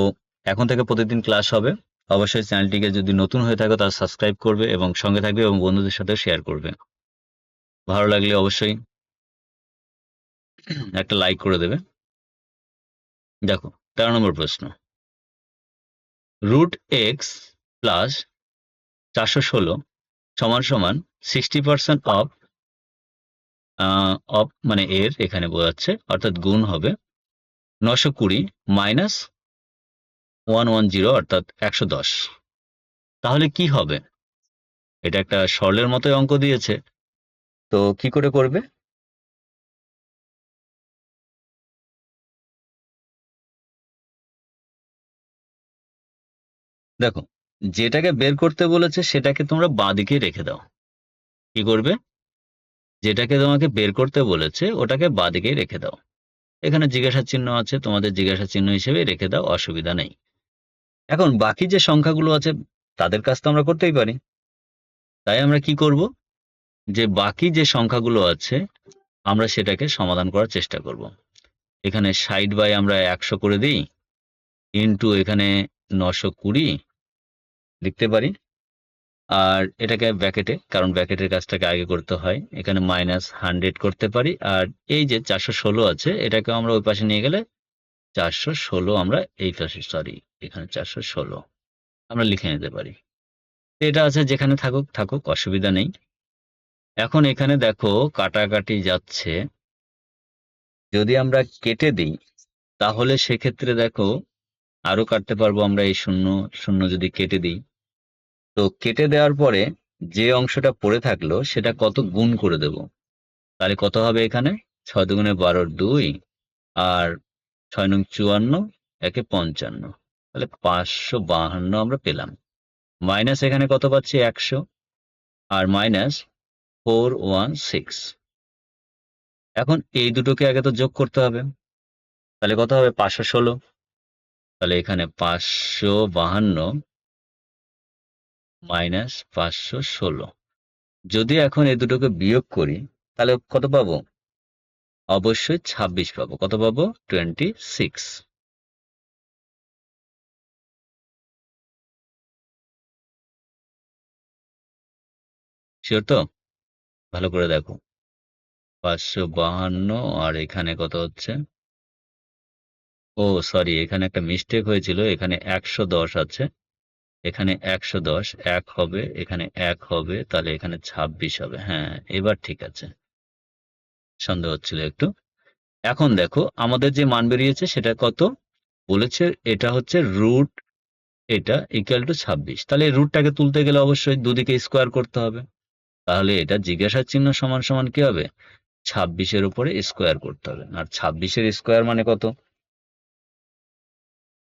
এখন থেকে প্রতিদিন ক্লাস হবে। অবশ্যই চ্যানেলটিকে যদি নতুন হয়ে থাকো তাহলে সাবস্ক্রাইব করবে এবং সঙ্গে থাকবে এবং বন্ধুদের সাথে শেয়ার করবে। ভালো লাগলে অবশ্যই একটা লাইক করে দেবে। দেখো 13 নম্বর প্রশ্ন, √x প্লাস 416 সমান সমান 60% অফ মানে এর এখানে বোঝাচ্ছে, অর্থাৎ গুণ হবে 920 মাইনাস 110 অর্থাৎ 110। তাহলে কি হবে? এটা একটা সরলের মতোই অঙ্ক দিয়েছে, তো কি করে করবে? দেখো, যেটাকে বের করতে বলেছে সেটাকে তোমরা বাঁদিকে রেখে দাও। কি করবে? যেটাকে তোমাকে বের করতে বলেছে ওটাকে বাঁদিকে রেখে দাও। এখানে জিজ্ঞাসা চিহ্ন আছে, তোমাদের জিজ্ঞাসা চিহ্ন হিসেবে রেখে দাও, অসুবিধা নেই। এখন বাকি যে সংখ্যাগুলো আছে তাদের কাজ তো আমরা করতেই পারি। তাই আমরা কি করব, যে বাকি যে সংখ্যাগুলো আছে আমরা সেটাকে সমাধান করার চেষ্টা করব। এখানে 60 আমরা 100 করে দিই, ইন্টু এখানে 920 লিখতে পারি, আর এটাকে ব্র্যাকেটে, কারণ ব্র্যাকেটের কাজটাকে আগে করতে হয়, এখানে -100 করতে পারি। আর এই যে 416 আছে এটাকে আমরা ওই পাশে নিয়ে গেলে 416 আমরা এই পাশে, সরি এখানে 416 আমরা লিখে নিতে পারি। এটা আছে, যেখানে থাকুক থাকুক, অসুবিধা নেই। এখন এখানে দেখো কাটাকাটি যাচ্ছে, যদি আমরা কেটে দিই তাহলে সেক্ষেত্রে দেখো আরো কাটতে পারবো আমরা। এই শূন্য শূন্য যদি কেটে দিই, তো কেটে দেওয়ার পরে যে অংশটা পড়ে থাকলো সেটা কত গুণ করে দেব, তাহলে কত হবে? এখানে 6 দুগুণে 12 2, আর 6 নং 54, একে 55, তাহলে 552 আমরা পেলাম। মাইনাস এখানে কত পাচ্ছি? 100, আর মাইনাস 416। এখন এই দুটোকে আগে তো যোগ করতে হবে, তাহলে কত হবে? 516। তাহলে এখানে 552 মাইনাস 516। যদি এখন এই দুটোকে বিয়োগ করি তাহলে কত পাবো? অবশ্যই 26 পাবো। কত পাবো? 26। শিওর তো? ভালো করে দেখো, 552 আর এখানে কত হচ্ছে? ও সরি, এখানে একটা মিস্টেক হয়েছিল, এখানে 110 আছে, এখানে 110 এক হবে, এখানে 1 হবে, তাহলে এখানে 26 হবে। হ্যাঁ, এবার ঠিক আছে, সন্দেহ হচ্ছিল একটু। এখন দেখো আমাদের যে মান বেরিয়েছে সেটা কত বলেছে, এটা হচ্ছে রুট, এটা ইকুয়াল টু 26। তাহলে এই রুটটাকে তুলতে গেলে অবশ্যই দুদিকে স্কোয়ার করতে হবে, তাহলে এটা জিজ্ঞাসার চিহ্ন সমান সমান কি হবে? 26-এর উপরে স্কোয়ার করতে হবে। আর 26-এর স্কোয়ার মানে কত?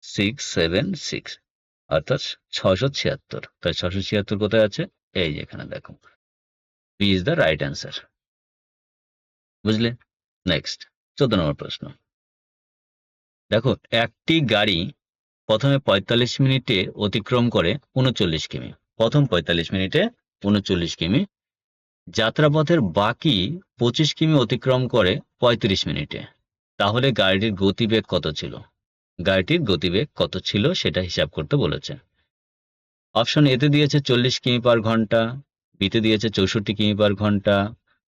676, অর্থাৎ 676। তাই 676 কোথায় আছে? এই যে এখানে দেখো, B is the right answer. বুঝলে? নেক্সট 14 নম্বর প্রশ্ন। দেখো, একটি গাড়ি প্রথমে 45 মিনিটে অতিক্রম করে 39 কিমি। প্রথম 45 মিনিটে 39 কিমি, যাত্রাপথের বাকি 25 কিমি অতিক্রম করে 35 মিনিটে। তাহলে গাড়িটির গতিবেগ কত ছিল? গাড়িটির গতিবেগ কত ছিল সেটা হিসাব করতে বলেছে। অপশন এতে দিয়েছে 40 কিমি পার ঘন্টা, বিতে দিয়েছে 64 কিমি পার ঘন্টা,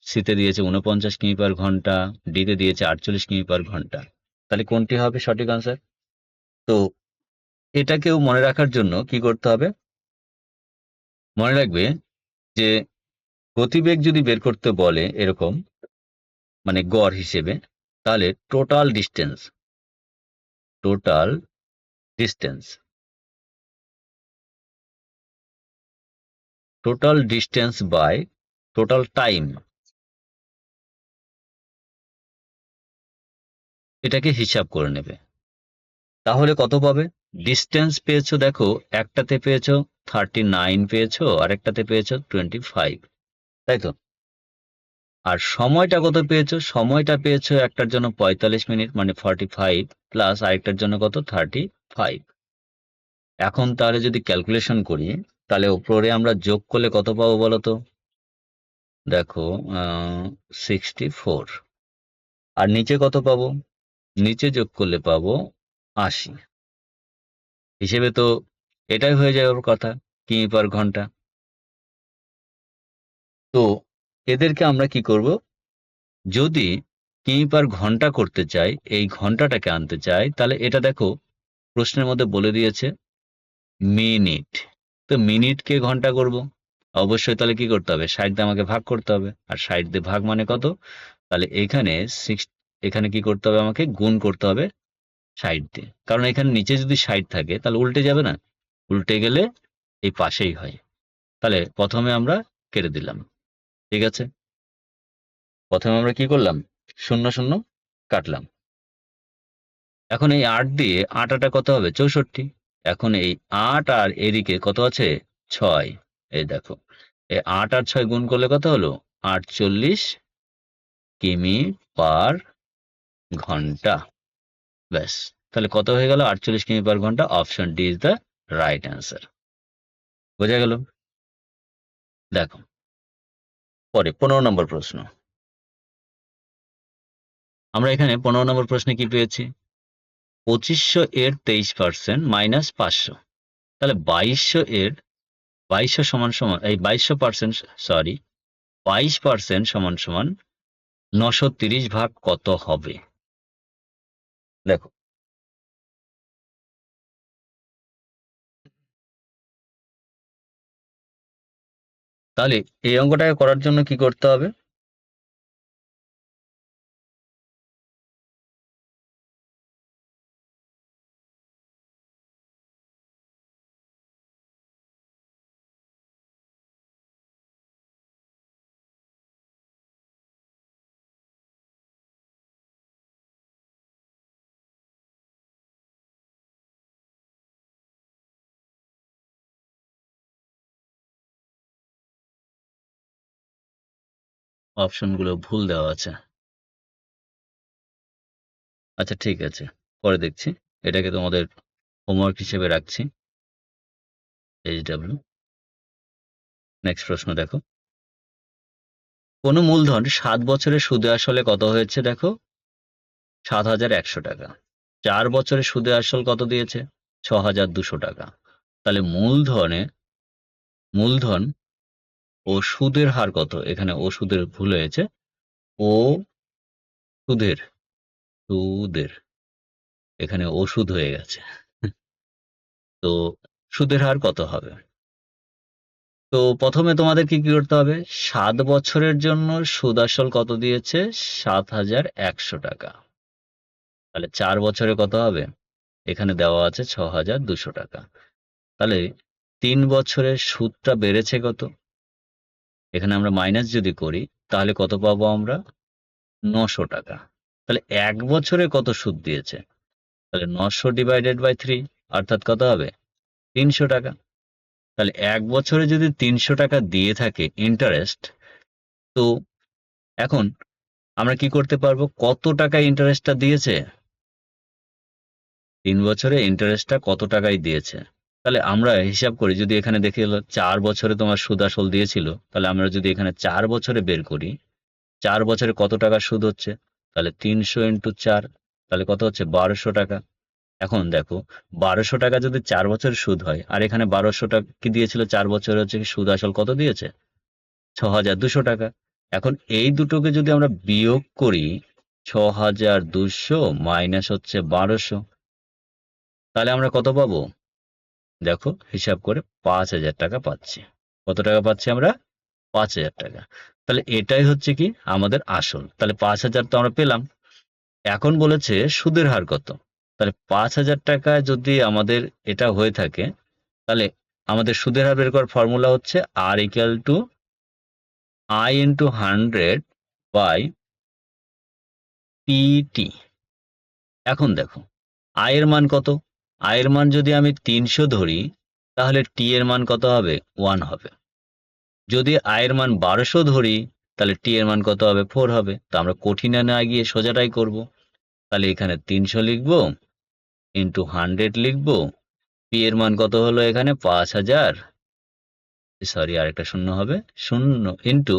সিতে দিয়েছে 49 কিমি পার ঘন্টা, ডিতে দিয়েছে 48 কিমি পার ঘন্টা। তাহলে কোনটি হবে সঠিক আনসার? তো এটাকেও মনে রাখার জন্য কি করতে হবে? মনে রাখবে যে গতিবেগ যদি বের করতে বলে এরকম, মানে গড় হিসেবে, তাহলে total distance by total time, এটাকে হিসাব করে নেবে। তাহলে কত পাবে? ডিস্টেন্স পেয়েছো, দেখো একটাতে পেয়েছো 39 পেয়েছো, আর একটাতে পেয়েছো 25, তাই তো? আর সময়টা কত পেয়েছো? সময়টা পেয়েছো একটার জন্য 45 মিনিট মানে 45, প্লাস আরেকটার জন্য কত 35। এখন তাহলে যদি ক্যালকুলেশন করি, তাহলে উপরে আমরা যোগ করলে কত পাবো বলো তো? দেখো 64। আর নিচে কত পাবো? নিচে যোগ করলে পাবো 80। হিসেবে তো এটাই হয়ে যাওয়ার কথা, কিমি পার ঘন্টা। তো এদেরকে আমরা কি করব, যদি কিমি পার ঘন্টা করতে চাই, এই ঘন্টাটাকে আনতে চাই, তাহলে এটা দেখো প্রশ্নের মধ্যে বলে দিয়েছে মিনিট। তো মিনিটকে ঘন্টা করব, অবশ্যই তাহলে কি করতে হবে, 60 দিয়ে আমাকে ভাগ করতে হবে। আর 60 দিয়ে ভাগ মানে কত? তাহলে এখানে এখানে কি করতে হবে, আমাকে গুণ করতে হবে 60 দিয়ে, কারণ এখানে নিচে যদি 60 থাকে তাহলে উল্টে যাবে না, উল্টে গেলে এই পাশেই হয়। তাহলে প্রথমে আমরা কেটে দিলাম, ঠিক আছে? প্রথমে আমরা কি করলাম, শূন্য শূন্য কাটলাম। এখন এই 8 দিয়ে 8 আটা কত হবে, 64। এখন এই 8 আর এদিকে কত আছে, 6। এই দেখো, এই 8 আর 6 গুণ করলে কত হলো, 48 কিমি পার ঘন্টা। ব্যাস, তাহলে কত হয়ে গেল, 48 কিমি পার ঘন্টা। Option D is the right answer. বোঝা গেল? দেখো পরে 15 নম্বর প্রশ্ন। আমরা এখানে 15 নম্বর প্রশ্নে কি পেয়েছি, 2500 এর 23% মাইনাস 500, তাহলে 2200 এর 2200 সমান সমান এই 2200%, সরি 22% সমান সমান 930 ভাগ কত হবে? দেখো তাহলে এই অঙ্কটাকে করার জন্য কি করতে হবে, অপশনগুলো ভুল দেওয়া আছে। আচ্ছা ঠিক আছে, পরে দেখছি, এটাকে তোমাদের হোমওয়ার্ক হিসেবে রাখছি। HW নেক্সট প্রশ্ন দেখো, কোন মূলধন 7 বছরের সুদে আসলে কত হয়েছে, দেখো 7,100 টাকা। 4 বছরের সুদে আসল কত দিয়েছে, 6,200 টাকা। তাহলে মূলধন ও সুদের হার কত, এখানে ও সুদের ভুল হয়েছে, ও সুদের সুদের এখানে ওষুধ হয়ে গেছে। তো সুদের হার কত হবে? তো প্রথমে তোমাদেরকে কি করতে হবে, 7 বছরের জন্য সুদ আসল কত দিয়েছে, 7,100 টাকা। তাহলে 4 বছরে কত হবে, এখানে দেওয়া আছে 6,200 টাকা। তাহলে 3 বছরের সুদটা বেড়েছে কত, এখানে আমরা মাইনাস যদি করি তাহলে কত পাবো আমরা, 900 টাকা। তাহলে 1 বছরে কত সুদ দিয়েছে, তাহলে 900 ডিভাইডেড বাই 3, অর্থাৎ কত হবে, 300 টাকা। তাহলে 1 বছরে যদি 300 টাকা দিয়ে থাকে ইন্টারেস্ট, তো এখন আমরা কি করতে পারবো, কত টাকা ইন্টারেস্টটা দিয়েছে, 3 বছরে ইন্টারেস্টটা কত টাকায় দিয়েছে। তাহলে আমরা হিসাব করি, যদি এখানে দেখে এলো 4 বছরে তোমার সুদ আসল দিয়েছিল, তাহলে আমরা যদি এখানে 4 বছরে বের করি, 4 বছরে কত টাকা সুদ হচ্ছে, তাহলে 300 ইন্টু 4, তাহলে কত হচ্ছে, 1200 টাকা। এখন দেখো 1200 টাকা যদি 4 বছর সুদ হয়, আর এখানে 1200 টাকা কি দিয়েছিল, 4 বছরে হচ্ছে কি সুদ আসল কত দিয়েছে, 6,200 টাকা। এখন এই দুটোকে যদি আমরা বিয়োগ করি, 6,200 মাইনাস হচ্ছে 1200, তাহলে আমরা কত পাবো, দেখো হিসাব করে 5,000 টাকা পাচ্ছি। কত টাকা পাচ্ছি আমরা, 5,000 টাকা। তাহলে এটাই হচ্ছে কি আমাদের আসল। তাহলে 5,000 তো আমরা পেলাম। এখন বলেছে সুদের হার কত, তাহলে 5,000 টাকা যদি আমাদের এটা হয়ে থাকে, তাহলে আমাদের সুদের হার বের করার ফর্মুলা হচ্ছে R equal to I into 100 by PT. এখন দেখো আয়ের মান কত, আয়ের মান যদি আমি 300 ধরি তাহলে টি এর মান কত হবে? 1 হবে। যদি আয়ের মান 1200 ধরি তাহলে টি এর মান কত হবে? 4 হবে। তো আমরা কঠিনে না গিয়ে সোজাটাই করব। তাহলে এখানে 300 লিখব, ইন্টু 100 লিখব, পি এর মান কত হলো এখানে? 5000, সরি আরেকটা শূন্য হবে, শূন্য ইন্টু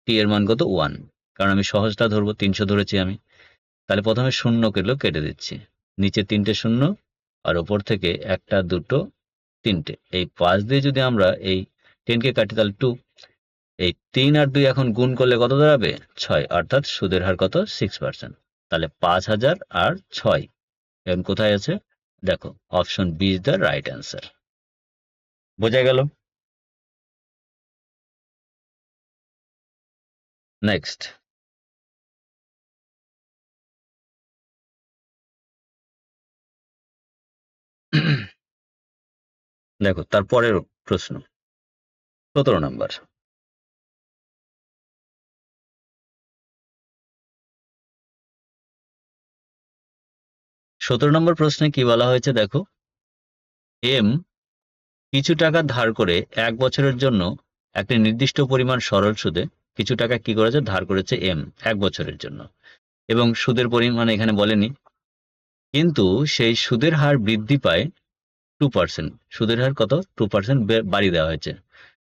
টি এর মান কত? 1, কারণ আমি সহজটা ধরবো, 300 ধরেছি আমি। তাহলে প্রথমে শূন্য কেটে দিচ্ছি, নিচে 3টে শূন্য আর ওপর থেকে 1টা 2টো 3টে, এই 5 দিয়ে যদি আমরা এই 10কে কাটি তাহলে 2, এই 3 আর 2 এখন গুণ করলে কত দাঁড়াবে? 6, অর্থাৎ সুদের হার কত? 6%। তাহলে 5000 আর 6 এখন কোথায় আছে? দেখো, option B is the right answer. বোঝা গেল? নেক্সট, দেখো তারপরের প্রশ্ন 17 নাম্বার। 17 নম্বর প্রশ্নে কি বলা হয়েছে দেখো, এম কিছু টাকা ধার করে 1 বছরের জন্য একটি নির্দিষ্ট পরিমাণ সরল সুদে কিছু টাকা কি করেছে? ধার করেছে এম 1 বছরের জন্য, এবং সুদের পরিমাণ এখানে বলেনি, কিন্তু সেই সুদের হার বৃদ্ধি পায় 2%। সুদের হার কত? 2% বাড়িয়ে দেওয়া হয়েছে,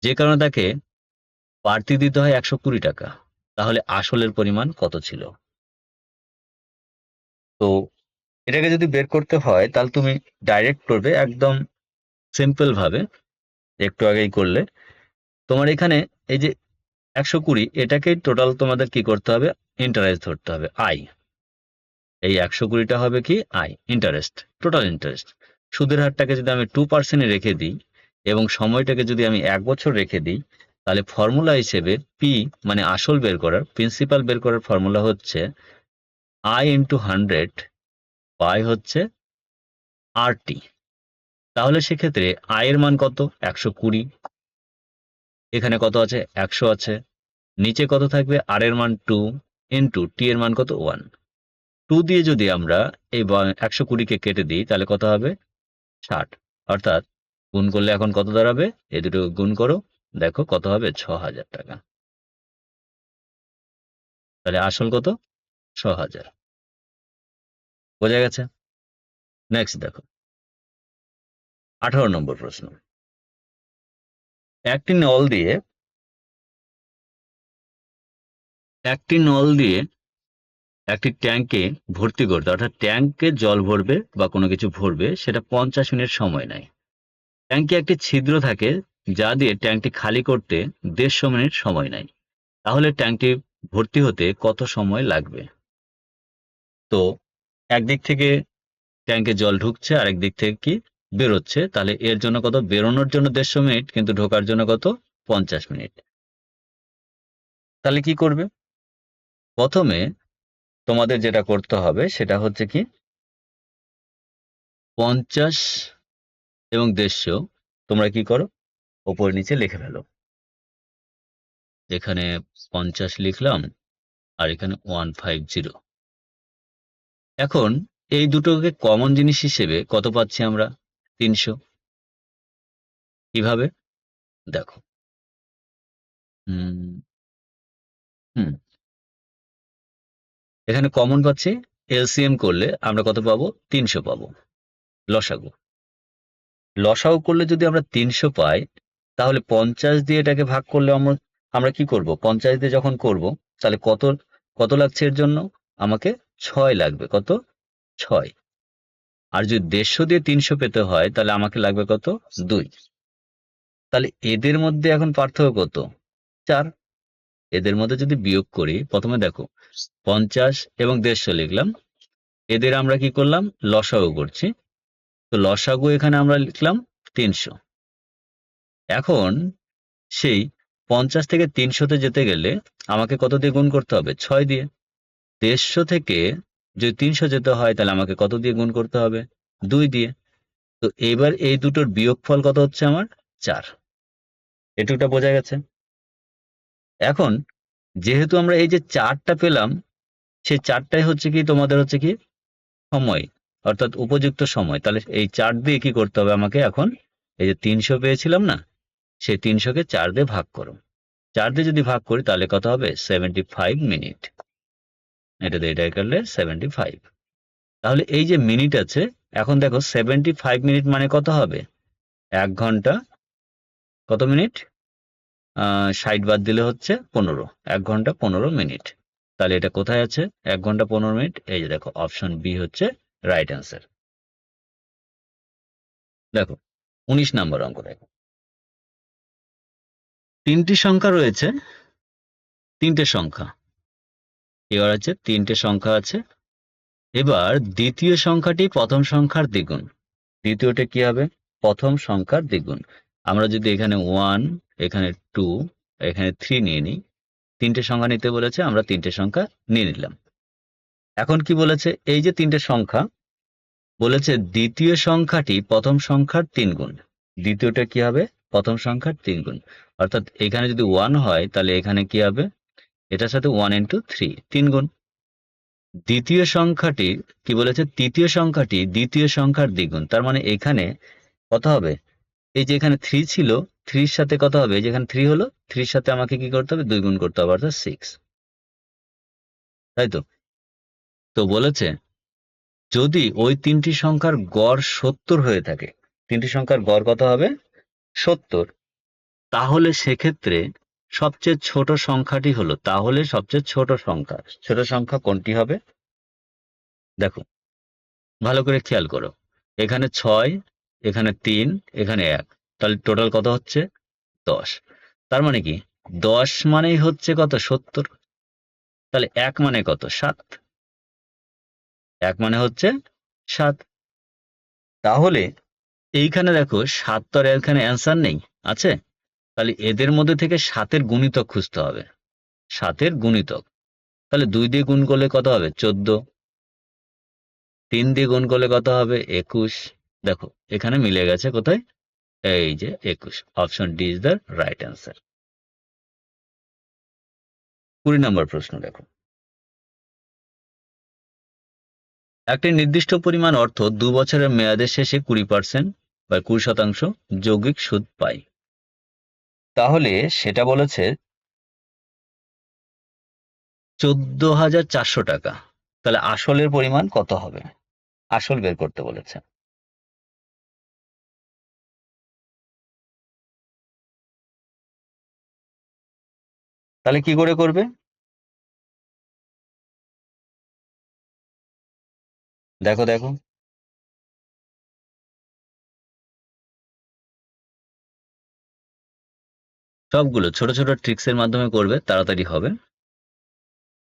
যে কারণে তাকে বাড়তি দিতে হয় 120 টাকা। তাহলে আসলের পরিমাণ কত ছিল? তো এটাকে যদি বের করতে হয় তাহলে তুমি ডাইরেক্ট করবে, একদম সিম্পল ভাবে, একটু আগেই করলে। তোমার এখানে এই যে 120, এটাকে টোটাল তোমাদের কি করতে হবে? ইন্টারেস্ট ধরতে হবে, আই। এই 120টা হবে কি? I, interest, total interest. সুদের হারটাকে যদি আমি 2% রেখে দিই এবং সময়টাকে যদি আমি 1 বছর রেখে দিই, তাহলে ফর্মুলা হিসেবে পি মানে আসল বের করার, প্রিন্সিপাল বের করার ফর্মুলা হচ্ছে আই ইন্টু 100 বাই হচ্ছে আর টি। তাহলে সেক্ষেত্রে আয়ের মান কত? 120, এখানে কত আছে? 100 আছে, নিচে কত থাকবে? আর এর মান 2 ইন্টু টি এর মান কত? 1। 2 দিয়ে যদি আমরা এই 120কে কেটে দিই তাহলে কত হবে? 60। অর্থাৎ গুণ করলে এখন কত দাঁড়াবে? এই দুটো গুণ করো, দেখো কত হবে? 6000 টাকা। তাহলে আসল কত? 6000। বোঝা গেছে? নেক্সট দেখো 18 নম্বর প্রশ্ন। একটি নল দিয়ে একটি ট্যাঙ্কে ভর্তি করতে, অর্থাৎ ট্যাঙ্কে জল ভরবে বা কোনো কিছু ভরবে, সেটা 50 মিনিট সময় নেয়। ট্যাঙ্কে একটি ছিদ্র থাকে যা দিয়ে ট্যাঙ্কটি খালি করতে 150 মিনিট সময় নেয়। তাহলে ট্যাঙ্কটি ভর্তি হতে কত সময় লাগবে? তো একদিক থেকে ট্যাঙ্কে জল ঢুকছে, আরেক দিক থেকে কি বেরোচ্ছে, তাহলে এর জন্য কত? বেরোনোর জন্য 150 মিনিট, কিন্তু ঢোকার জন্য কত? 50 মিনিট। তাহলে কি করবে? প্রথমে তোমাদের যেটা করতে হবে সেটা হচ্ছে কি, 50 এবং 150 তোমরা কি করো? ওপর নিচে লিখে ফেলো। এখানে 50 লিখলাম আর এখানে 150। এখন এই দুটোকে কমন জিনিস হিসেবে কত পাচ্ছি আমরা? 300। কিভাবে? দেখো, হুম হুম এখানে কমন পাচ্ছি, এলসিএম করলে আমরা কত পাবো? 300 পাবো। লসাগু লসাগু করলে যদি আমরা 300 পাই, তাহলে 50 দিয়ে এটাকে ভাগ করলে আমরা আমরা কি করব? 50 দিয়ে যখন করব তাহলে কত কত লাগছে এর জন্য? আমাকে 6 লাগবে। কত? 6। আর যদি 150 দিয়ে 300 পেতে হয় তাহলে আমাকে লাগবে কত? 2। তাহলে এদের মধ্যে এখন পার্থক্য কত? 4। এদের মধ্যে যদি বিয়োগ করি, প্রথমে দেখো 50 এবং 150 লিখলাম, এদের আমরা কি করলাম? লসাগু করছি। তো লসাগু এখানে আমরা লিখলাম 300। এখন সেই 50 থেকে 300-তে যেতে গেলে আমাকে কত দিয়ে গুণ করতে হবে? 6 দিয়ে। 150 থেকে যদি 300 যেতে হয় তাহলে আমাকে কত দিয়ে গুণ করতে হবে? 2 দিয়ে। তো এবার এই দুটোর বিয়োগফল কত হচ্ছে আমার? 4। এটুকুটা বোঝা গেছে? এখন যেহেতু আমরা এই যে 4টা পেলাম, সেই 4টাই হচ্ছে কি তোমাদের হচ্ছে কি সময়। অর্থাৎ উপযুক্ত সময়। তাহলে এই 4 দিয়ে কি করতে হবে আমাকে এখন? এই যে 300 পেয়েছিলাম না, সেই 300-কে 4 দিয়ে ভাগ করো। 4 দিয়ে যদি ভাগ করি তাহলে কত হবে? 75 মিনিট। এটা দিয়ে এটা করলে 75। তাহলে এই যে মিনিট আছে, এখন দেখো 75 মিনিট মানে কত হবে? 1 ঘন্টা কত মিনিট? 60 বাদ দিলে হচ্ছে 15। 1 ঘন্টা 15 মিনিট। তাহলে এটা কোথায় আছে? 1 ঘন্টা 15 মিনিট। এই যে দেখো, অপশন বি হচ্ছে রাইট অ্যান্সার। দেখো 19 নম্বর অঙ্ক দেখো। 3টি সংখ্যা রয়েছে, 3টে সংখ্যা। এবার আছে 3টে সংখ্যা আছে। এবার দ্বিতীয় সংখ্যাটি প্রথম সংখ্যার দ্বিগুণ। দ্বিতীয়টা কি হবে? প্রথম সংখ্যার দ্বিগুণ। আমরা যদি এখানে 1, এখানে 2, এখানে 3 নিয়ে নিই, 3টে সংখ্যা নিতে বলেছে, আমরা 3টে সংখ্যা নিয়ে নিলাম। এখন কি বলেছে? এই যে 3টে সংখ্যা বলেছে, দ্বিতীয় সংখ্যাটি প্রথম সংখ্যার 3 গুণ। দ্বিতীয়টা কি হবে? প্রথম সংখ্যার 3 গুণ। অর্থাৎ এখানে যদি 1 হয় তাহলে এখানে কি হবে? এটার সাথে 1 into 3, 3 গুণ। দ্বিতীয় সংখ্যাটি কি বলেছে? তৃতীয় সংখ্যাটি দ্বিতীয় সংখ্যার দ্বিগুণ। তার মানে এখানে কত হবে? এই যে এখানে 3 ছিল, 3 এর সাথে কত হবে? এই যে এখানে 3 হলো, 3 এর সাথে আমাকে কি করতে হবে? 2 গুণ করতে হবে, অর্থাৎ 6। তাই তো? তো বলেছে যদি ওই 3টি সংখ্যার গড় 70 হয়ে থাকে, 3টি সংখ্যার গড় কত হবে? 70। তাহলে সেক্ষেত্রে সবচেয়ে ছোট সংখ্যাটি হলো, তাহলে সবচেয়ে ছোট সংখ্যা কোনটি হবে? দেখো ভালো করে খেয়াল করো, এখানে 6, এখানে 3, এখানে 1, তাহলে টোটাল কত হচ্ছে? 10। তার মানে কি 10 মানেই হচ্ছে কত? 70। তাহলে 1 মানে কত? 7। 1 মানে হচ্ছে 7। তাহলে এইখানে দেখো 7 তো আর এখানে অ্যান্সার নেই, আছে? তাহলে এদের মধ্যে থেকে 7-এর গুণিতক খুঁজতে হবে। 7-এর গুণিতক। তাহলে 2 দিয়ে গুণ করলে কত হবে? 14। 3 দিয়ে গুণ করলে কত হবে? 21। দেখো এখানে মিলে গেছে কোথায়? এই যে 21। Option D is the right answer. 20 নম্বর প্রশ্ন দেখো। একটি নির্দিষ্ট পরিমাণ অর্থ 2 বছরের মেয়াদের শেষে 20% বা 20% যৌগিক সুদ পায়। তাহলে সেটা বলেছে 14,400 টাকা। তাহলে আসলের পরিমাণ কত হবে? আসল বের করতে বলেছে। তাহলে কি করে করবে? দেখো দেখো, সবগুলো ছোট ছোট ট্রিক্সের মাধ্যমে করবে, তাড়াতাড়ি হবে।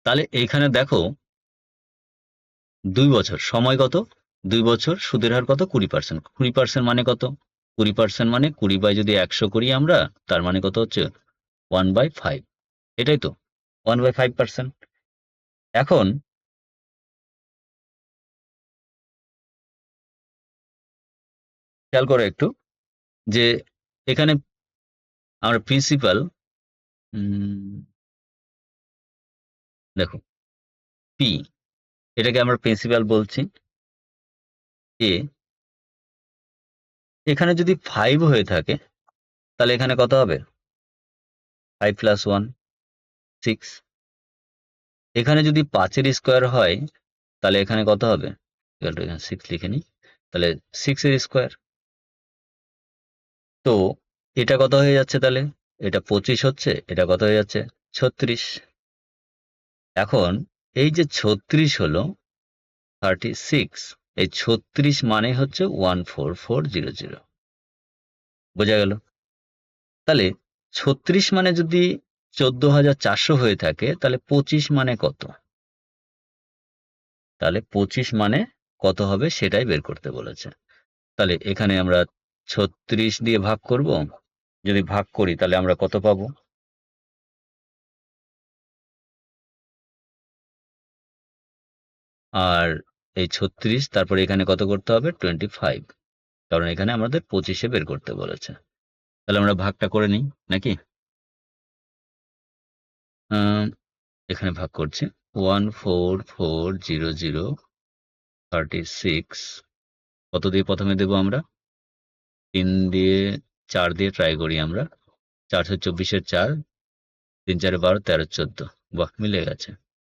তাহলে এইখানে দেখো 2 বছর সময় কত? 2 বছর, সুদের হার কত? 20%। 20% মানে কত? 20% মানে 20 যদি 100 করি আমরা, তার মানে কত হচ্ছে? 1/5। এটাই তো, 1/5%। এখন খেয়াল করো একটু, যে এখানে আমরা প্রিন্সিপাল, দেখো পি, এটাকে আমরা প্রিন্সিপাল বলছি। এ, এখানে যদি 5 হয়ে থাকে তাহলে এখানে কত হবে? 5 + 1, 6। এখানে যদি 5-এর স্কোয়ার হয় তাহলে এখানে কত হবে? এখানে 6 লিখে নিই, তাহলে 6-এর স্কোয়ার। তো এটা কত হয়ে যাচ্ছে তাহলে? এটা 25 হচ্ছে, এটা কত হয়ে যাচ্ছে? 36। এখন এই যে 36 হলো 36, এই 36 মানে হচ্ছে 14400। বোঝা গেল? তাহলে 36 মানে যদি 14,400 হয়ে থাকে তাহলে 25 মানে কত? তাহলে 25 মানে কত হবে সেটাই বের করতে বলেছে। তাহলে এখানে আমরা 36 দিয়ে ভাগ করব। যদি ভাগ করি তাহলে আমরা কত পাবো? আর এই 36, তারপরে এখানে কত করতে হবে? 25, কারণ এখানে আমাদের 25-এ বের করতে বলেছে। তাহলে আমরা ভাগটা করে নিই নাকি? এখানে ভাগ করছি 14400 36 কত দিয়ে প্রথমে দেবো আমরা? 3 দিয়ে 4 দিয়ে ট্রাই করি আমরা। 424-এর 4, 3 4 12, 13 14, বাহ মিলে গেছে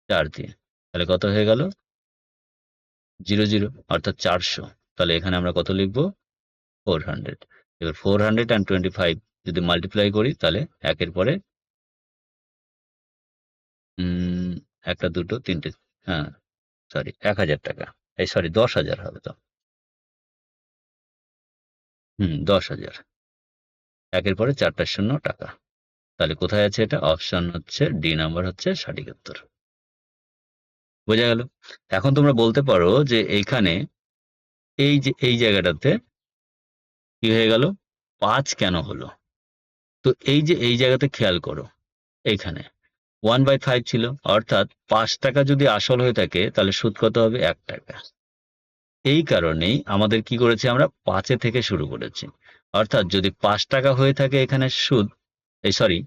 4 দিয়ে। তাহলে কত হয়ে গেল? 00, অর্থাৎ 400। তাহলে এখানে আমরা কত লিখবো? 400। এবার 425 যদি মাল্টিপ্লাই করি তাহলে একের পরে একটা দুটো তিনটে, হ্যাঁ সরি 1000 টাকা, এই সরি 10,000 হবে তো। 10,000, একের পরে 4টা শূন্য টাকা। তাহলে কোথায় আছে এটা? অপশন হচ্ছে ডি নাম্বার হচ্ছে সঠিক উত্তর। বোঝা গেল? এখন তোমরা বলতে পারো যে এইখানে এই জায়গাটাতে কি হয়ে গেল? 5 কেন হলো? তো এই জায়গাতে খেয়াল করো, এইখানে 1/5 ছিল, অর্থাৎ 5 টাকা যদি আসল হয়ে থাকে তাহলে সুদ কত হবে? 1 টাকা। এই কারণেই আমাদের কি করেছি আমরা? 5 থেকে শুরু করেছি। অর্থাৎ যদি 5 টাকা হয়ে থাকে এখানে সুদ, সরি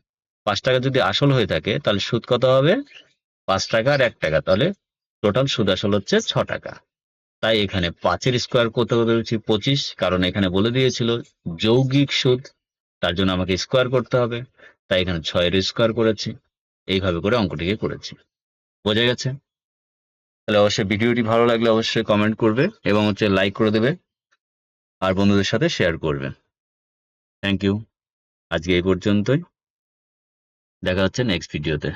5 টাকা যদি আসল হয়ে থাকে তাহলে সুদ কত হবে? 5 টাকা আর 1 টাকা, তাহলে টোটাল সুদ আসল হচ্ছে 6 টাকা। তাই এখানে 5-এর স্কোয়ার কত করেছি? 25, কারণ এখানে বলে দিয়েছিল যৌগিক সুদ, তার জন্য আমাকে স্কোয়ার করতে হবে। তাই এখানে 6-এর স্কোয়ার করেছি। এইভাবে করে অঙ্কটিকে করেছি। বোঝা গেছে? তাহলে অবশ্যই ভিডিওটি ভালো লাগলে অবশ্যই কমেন্ট করবে এবং লাইক করে দেবে আর বন্ধুদের সাথে শেয়ার করবে। Thank you. আজকে এই পর্যন্তই, দেখা হচ্ছে নেক্সট ভিডিওতে।